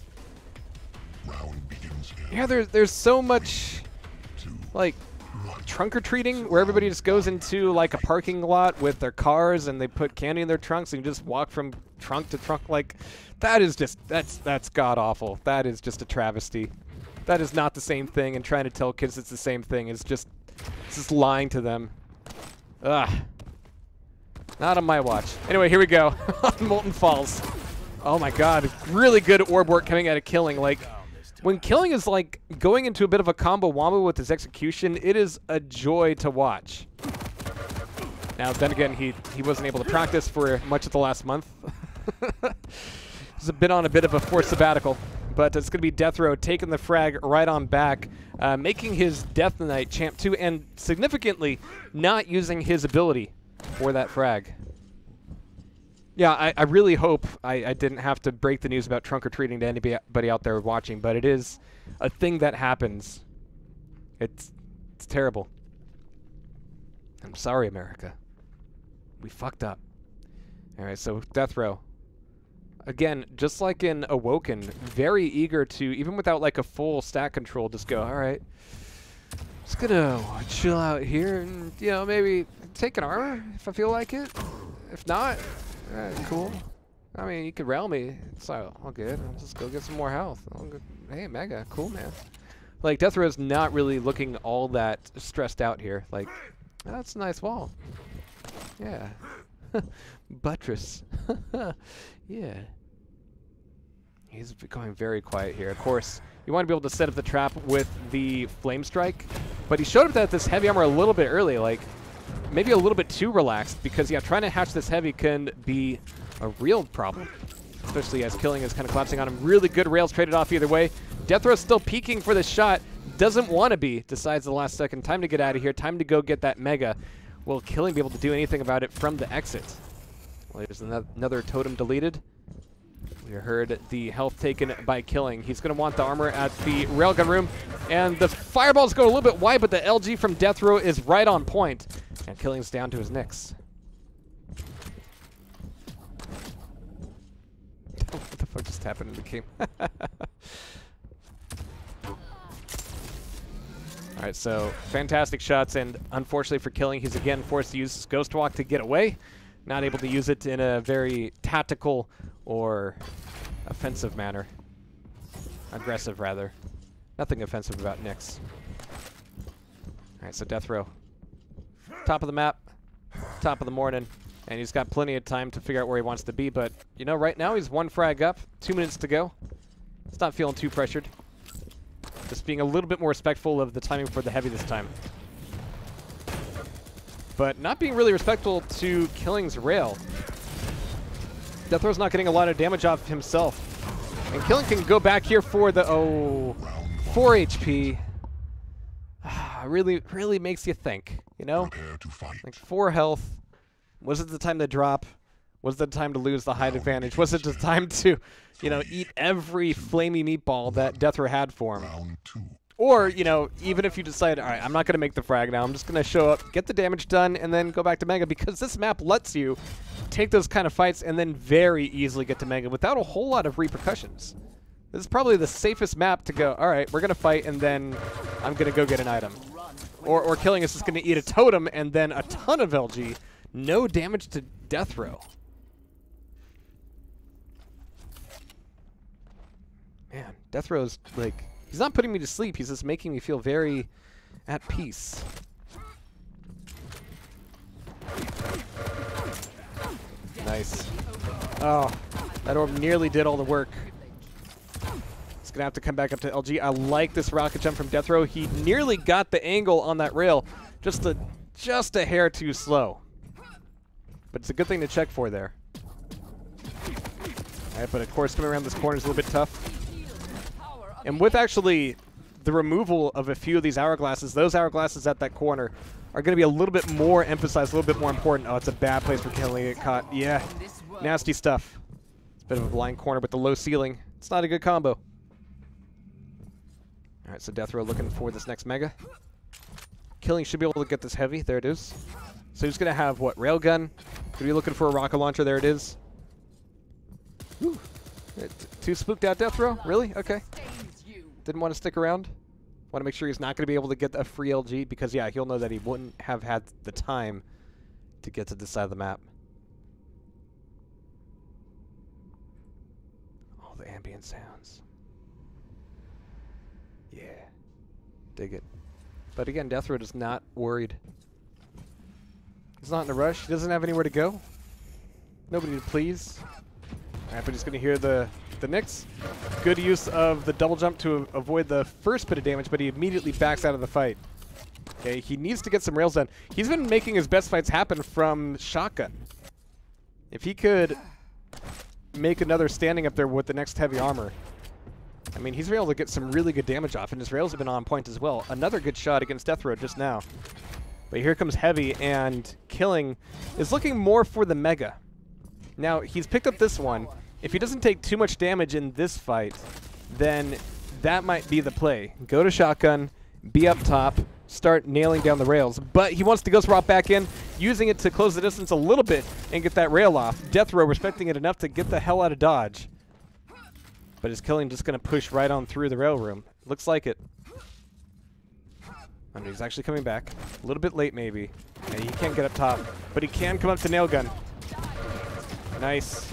Round begins in Yeah, there's so much, 2, like, 1. trunk-or-treating where everybody just goes into, like, a parking lot with their cars and they put candy in their trunks and you just walk from trunk to trunk. Like, that is just, that's god-awful. That is just a travesty. That is not the same thing, and trying to tell kids it's the same thing is just, it's just lying to them. Ugh. Not on my watch. Anyway, here we go. Molten Falls. Oh my god, really good orb work coming out of Killing. Like, when Killing is like going into a bit of a combo wombo with his execution, it is a joy to watch. Now, then again, he wasn't able to practice for much of the last month. He's been on a bit of a forced sabbatical, but it's going to be Death Row taking the frag right on back, making his Death Knight champ 2, and significantly not using his ability for that frag. Yeah, I really hope I didn't have to break the news about trunk-or-treating to anybody out there watching, but it is a thing that happens. It's terrible. I'm sorry, America. We fucked up. All right, so Death Row. Again, just like in Awoken, very eager to, even without like a full stat control, just go, all right, just gonna chill out here and, you know, maybe take an armor if I feel like it. If not, cool. I mean, you could rail me. It's all good. I'll just go get some more health. Hey, Mega, cool, man. Like, Death Row's not really looking all that stressed out here. Like, oh, that's a nice wall. Yeah. Buttress. Yeah. He's going very quiet here. Of course, you want to be able to set up the trap with the Flame Strike, but he showed up that this heavy armor a little bit early, like maybe a little bit too relaxed, because yeah, trying to hatch this heavy can be a real problem, especially as Killing is kind of collapsing on him. Really good rails traded off either way. Death Row still peeking for the shot, doesn't want to be, decides the last second. Time to get out of here, time to go get that Mega. Will Killing be able to do anything about it from the exit? Well, there's another totem deleted. We heard the health taken by Killing. He's going to want the armor at the railgun room. And the fireballs go a little bit wide, but the LG from Death Row is right on point. And Killing's down to his Nyx. What the fuck just happened in the game? Alright, so fantastic shots, and unfortunately for Killing, he's again forced to use his Ghost Walk to get away. Not able to use it in a very tactical or offensive manner. Aggressive, rather. Nothing offensive about Nyx. Alright, so death row. Top of the map, top of the morning, and he's got plenty of time to figure out where he wants to be, but, you know, right now he's 1 frag up, 2 minutes to go. He's not feeling too pressured. Just being a little bit more respectful of the timing for the heavy this time. But not being really respectful to Killing's rail. Death row's not getting a lot of damage off himself. And Killing can go back here for the, 4 HP. Really makes you think, you know? Like 4 health. Was it the time to drop? Was it the time to lose the height advantage? Was it the time to, you know, eat every flamey meatball that Death Row had for him? Or, you know, even if you decide, all right, I'm not going to make the frag now. I'm just going to show up, get the damage done, and then go back to Mega, because this map lets you take those kind of fights and then very easily get to Mega without a whole lot of repercussions. This is probably the safest map to go, all right, we're going to fight, and then I'm going to go get an item. Or Killing is just going to eat a totem and then a ton of LG. No damage to Death Row. Man, Death Row's, like, he's not putting me to sleep. He's just making me feel very at peace. Nice. Oh, that orb nearly did all the work. He's going to have to come back up to LG. I like this rocket jump from Death Row. He nearly got the angle on that rail. Just a hair too slow. But it's a good thing to check for there. All right, but of course coming around this corner is a little bit tough. And with actually the removal of a few of these hourglasses, those hourglasses at that corner are going to be a little bit more emphasized, a little bit more important. Oh, it's a bad place for Killing to get caught. Yeah, nasty stuff. It's a bit of a blind corner with the low ceiling. It's not a good combo. All right, so Death Row looking for this next Mega. Killing should be able to get this heavy. There it is. So he's going to have, what, Railgun? Going to be looking for a rocket launcher. There it is. Whew. Too spooked out, Death Row? Really? Okay. Didn't want to stick around. Want to make sure he's not going to be able to get a free LG because, yeah, he'll know that he wouldn't have had the time to get to this side of the map. All the ambient sounds. Yeah. Dig it. But again, Death Row is not worried. He's not in a rush. He doesn't have anywhere to go. Nobody to please. All right, but he's going to hear the Nyx. Good use of the double jump to avoid the first bit of damage, but he immediately backs out of the fight. Okay, he needs to get some rails done. He's been making his best fights happen from shotgun. If he could make another standing up there with the next heavy armor, I mean, he's been able to get some really good damage off, and his rails have been on point as well. Another good shot against Death Row just now. But here comes Heavy, and Killing is looking more for the Mega. Now, he's picked up this one. If he doesn't take too much damage in this fight, then that might be the play. Go to shotgun, be up top, start nailing down the rails. But he wants to Ghost Rock back in, using it to close the distance a little bit and get that rail off. Death Row respecting it enough to get the hell out of dodge. But is Killing just going to push right on through the rail room? Looks like it. And he's actually coming back. A little bit late, maybe. And he can't get up top. But he can come up to nail gun. Nice.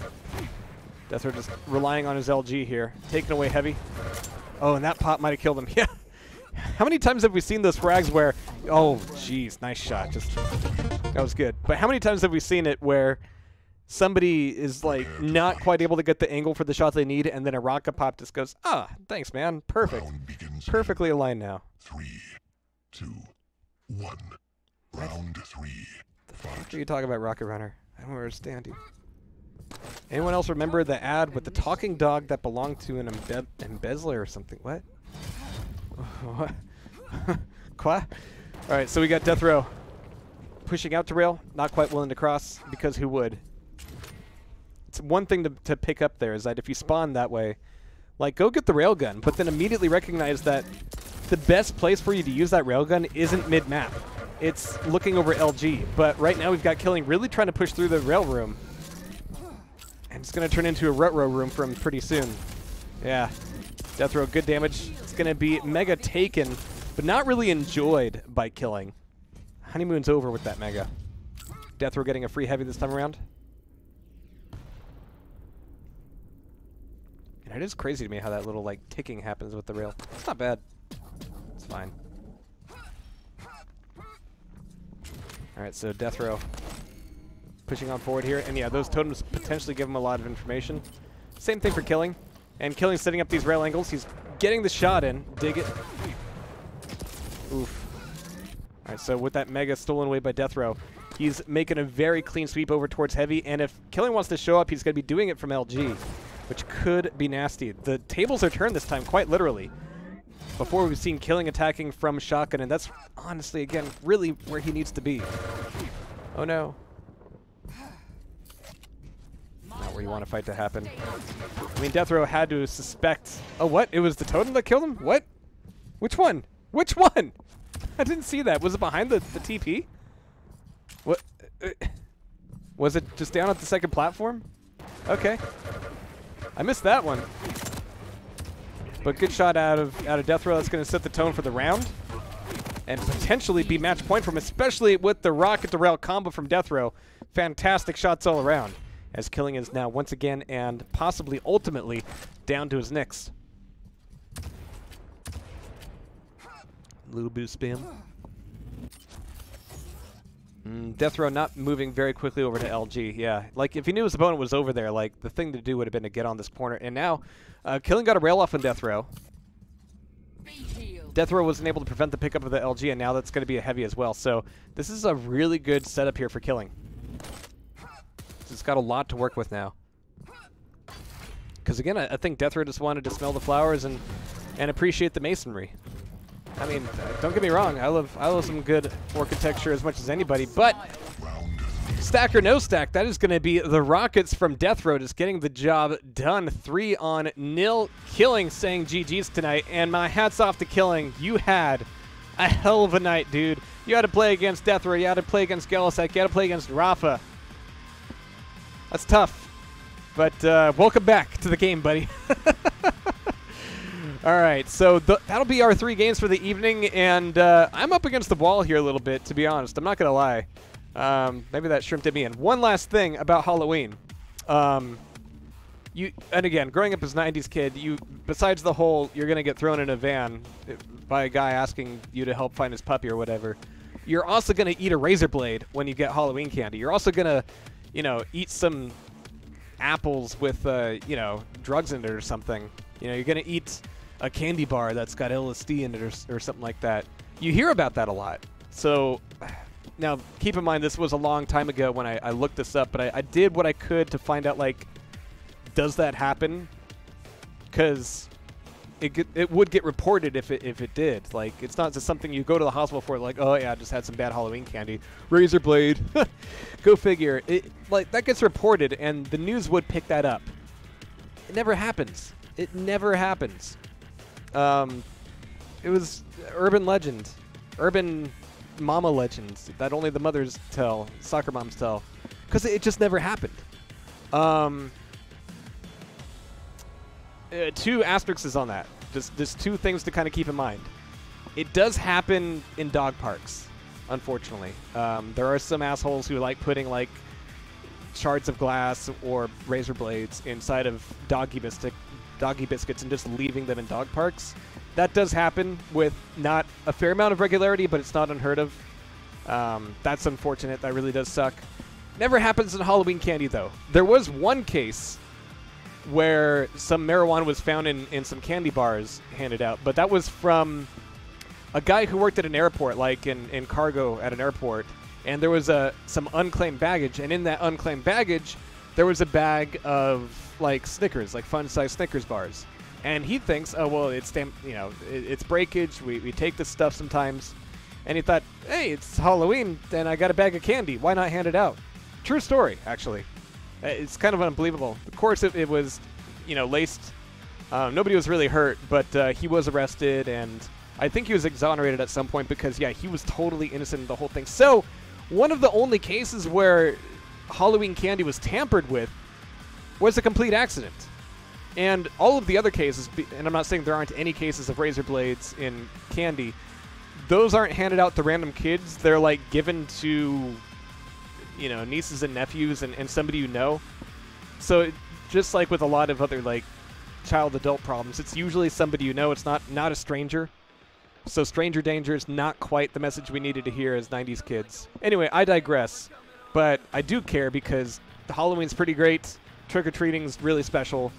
Death Row just relying on his LG here. Taking away Heavy. Oh, and that pop might have killed him. Yeah. How many times have we seen those frags where... Oh, jeez. Nice shot. Just that was good. But how many times have we seen it where somebody is, like, not quite able to get the angle for the shot they need, and then a rocket pop just goes, ah, thanks, man. Perfect. Perfectly aligned now. 3, 2, 1. Round 3. After you talk about Rocket Runner, I don't understand you. Anyone else remember the ad with the talking dog that belonged to an embezzler or something? What? What? Qua? Alright, so we got Death Row pushing out to rail, not quite willing to cross, because who would? It's one thing to pick up there is that if you spawn that way, like, go get the railgun, but then immediately recognize that the best place for you to use that railgun isn't mid-map. It's looking over LG, but right now we've got Killing really trying to push through the rail room. And it's going to turn into a rut row room for him pretty soon. Yeah. Death Row, good damage. It's going to be Mega taken, but not really enjoyed by Killing. Honeymoon's over with that Mega. Death Row getting a free Heavy this time around. And it is crazy to me how that little, like, ticking happens with the rail. It's not bad. fine. Alright, so Death Row pushing on forward here. And yeah, those totems potentially give him a lot of information. Same thing for Killing. And Killing setting up these rail angles. He's getting the shot in. Dig it. Oof. Alright, so with that Mega stolen away by Death Row, he's making a very clean sweep over towards Heavy. And if Killing wants to show up, he's going to be doing it from LG, which could be nasty. The tables are turned this time, quite literally. Before we've seen Killing attacking from Shotgun, and that's honestly, again, really where he needs to be. Oh no. Not where you want a fight to happen. I mean, Death Row had to suspect... Oh, what? It was the totem that killed him? What? Which one? Which one? I didn't see that. Was it behind the TP? What? Was it just down at the second platform? Okay. I missed that one. But good shot out of Death Row. That's going to set the tone for the round. And potentially be match point for him, especially with the rocket to rail combo from Death Row. Fantastic shots all around. As Killing is now once again and possibly ultimately down to his Nyx. Little boost spam. Death Row not moving very quickly over to LG. Yeah, like if he knew his opponent was over there, like the thing to do would have been to get on this corner. And now, Killing got a rail off on Death Row. Death Row wasn't able to prevent the pickup of the LG, and now that's going to be a Heavy as well. So this is a really good setup here for Killing. He's got a lot to work with now. Because again, I think Death Row just wanted to smell the flowers and appreciate the masonry. I mean, don't get me wrong, I love some good architecture as much as anybody, but stack or no stack, that is going to be the Rockets from Death Row just getting the job done. 3-0. Killing saying GG's tonight, and my hat's off to Killing. You had a hell of a night, dude. You had to play against Death Row, you had to play against Gelisek, you had to play against Rafa. That's tough, but welcome back to the game, buddy. All right, so that'll be our 3 games for the evening, and I'm up against the wall here a little bit, to be honest. I'm not going to lie. Maybe that shrimp did me in. One last thing about Halloween. And again, growing up as a 90s kid, besides the whole you're going to get thrown in a van by a guy asking you to help find his puppy or whatever, you're also going to eat a razor blade when you get Halloween candy. You're also going to, eat some apples with, drugs in it or something. You're going to eat a candy bar that's got LSD in it or something like that. You hear about that a lot. So now keep in mind this was a long time ago when I looked this up, but I did what I could to find out, like, does that happen? Because it would get reported if it did. Like, it's not just something you go to the hospital for, like, oh yeah, I just had some bad Halloween candy. Razor blade. Go figure. Like, that gets reported and the news would pick that up. It never happens. It never happens. It was urban legend. Urban mama legends that only the mothers tell, soccer moms tell. Because it just never happened. 2 asterisks on that. Just 2 things to kind of keep in mind. It does happen in dog parks, unfortunately. There are some assholes who like putting like shards of glass or razor blades inside of doggy biscuits and just leaving them in dog parks. That does happen with not a fair amount of regularity, but it's not unheard of. That's unfortunate. That really does suck. Never happens in Halloween candy, though. There was one case where some marijuana was found in some candy bars handed out, but that was from a guy who worked at an airport, like in cargo at an airport, and there was some unclaimed baggage, and in that unclaimed baggage, there was a bag of like Snickers, like fun-sized Snickers bars. And he thinks, oh, well, it's breakage. We take this stuff sometimes. And he thought, hey, it's Halloween, and I got a bag of candy. Why not hand it out? True story, actually. It's kind of unbelievable. Of course, it was, laced. Nobody was really hurt, but he was arrested, and I think he was exonerated at some point because, yeah, he was totally innocent in the whole thing. So one of the only cases where Halloween candy was tampered with was a complete accident. And all of the other cases, and I'm not saying there aren't any cases of razor blades in candy, those aren't handed out to random kids. They're like given to, nieces and nephews and somebody you know. So just like with a lot of other like child-adult problems, it's usually somebody you know. It's not a stranger. So stranger danger is not quite the message we needed to hear as 90s kids. Anyway, I digress. But I do care because the Halloween's pretty great. Trick-or-treating's really special.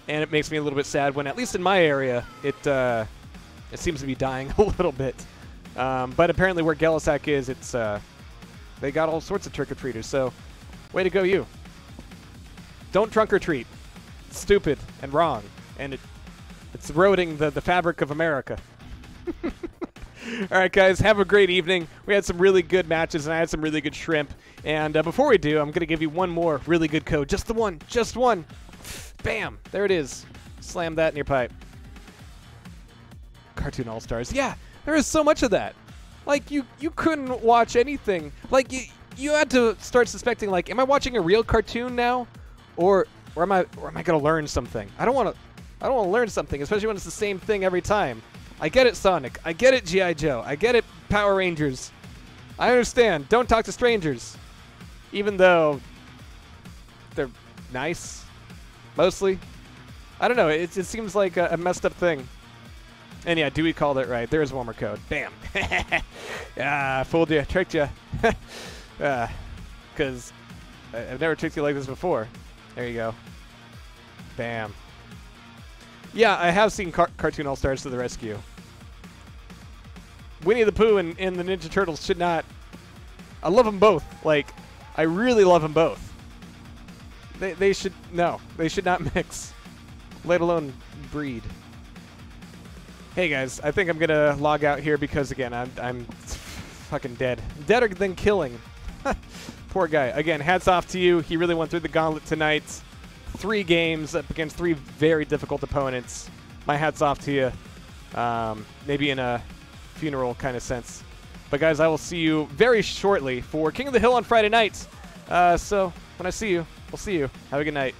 And it makes me a little bit sad when, at least in my area, it seems to be dying a little bit. But apparently where Gelisac is, it's they got all sorts of trick-or-treaters. So way to go, you. Don't trunk-or-treat. It's stupid and wrong. And it's eroding the fabric of America. All right, guys, have a great evening. We had some really good matches, and I had some really good shrimp. And before we do, I'm going to give you one more really good code. Just the one. Just one. Bam. There it is. Slam that in your pipe. Cartoon All-Stars. Yeah, there is so much of that. Like, you couldn't watch anything. Like, you had to start suspecting, like, am I watching a real cartoon now? Or am I going to learn something? I don't want to learn something, especially when it's the same thing every time. I get it, Sonic. I get it, G.I. Joe. I get it, Power Rangers. I understand. Don't talk to strangers. Even though they're nice, mostly. I don't know. It seems like a messed up thing. And yeah, Dewey called it right. There's one more code. Bam. Fooled you. Tricked you. Because I've never tricked you like this before. There you go. Bam. Yeah, I have seen Cartoon All-Stars to the rescue. Winnie the Pooh and the Ninja Turtles should not... I love them both. Like, I really love them both. They should... No, they should not mix. Let alone breed. Hey, guys, I think I'm going to log out here because, again, I'm fucking dead. Deader than killing. Poor guy. Again, hats off to you. He really went through the gauntlet tonight. 3 games up against 3 very difficult opponents. My hat's off to you. Maybe in a funeral kind of sense. But guys, I will see you very shortly for King of the Hill on Friday nights. So when I see you, we'll see you. Have a good night.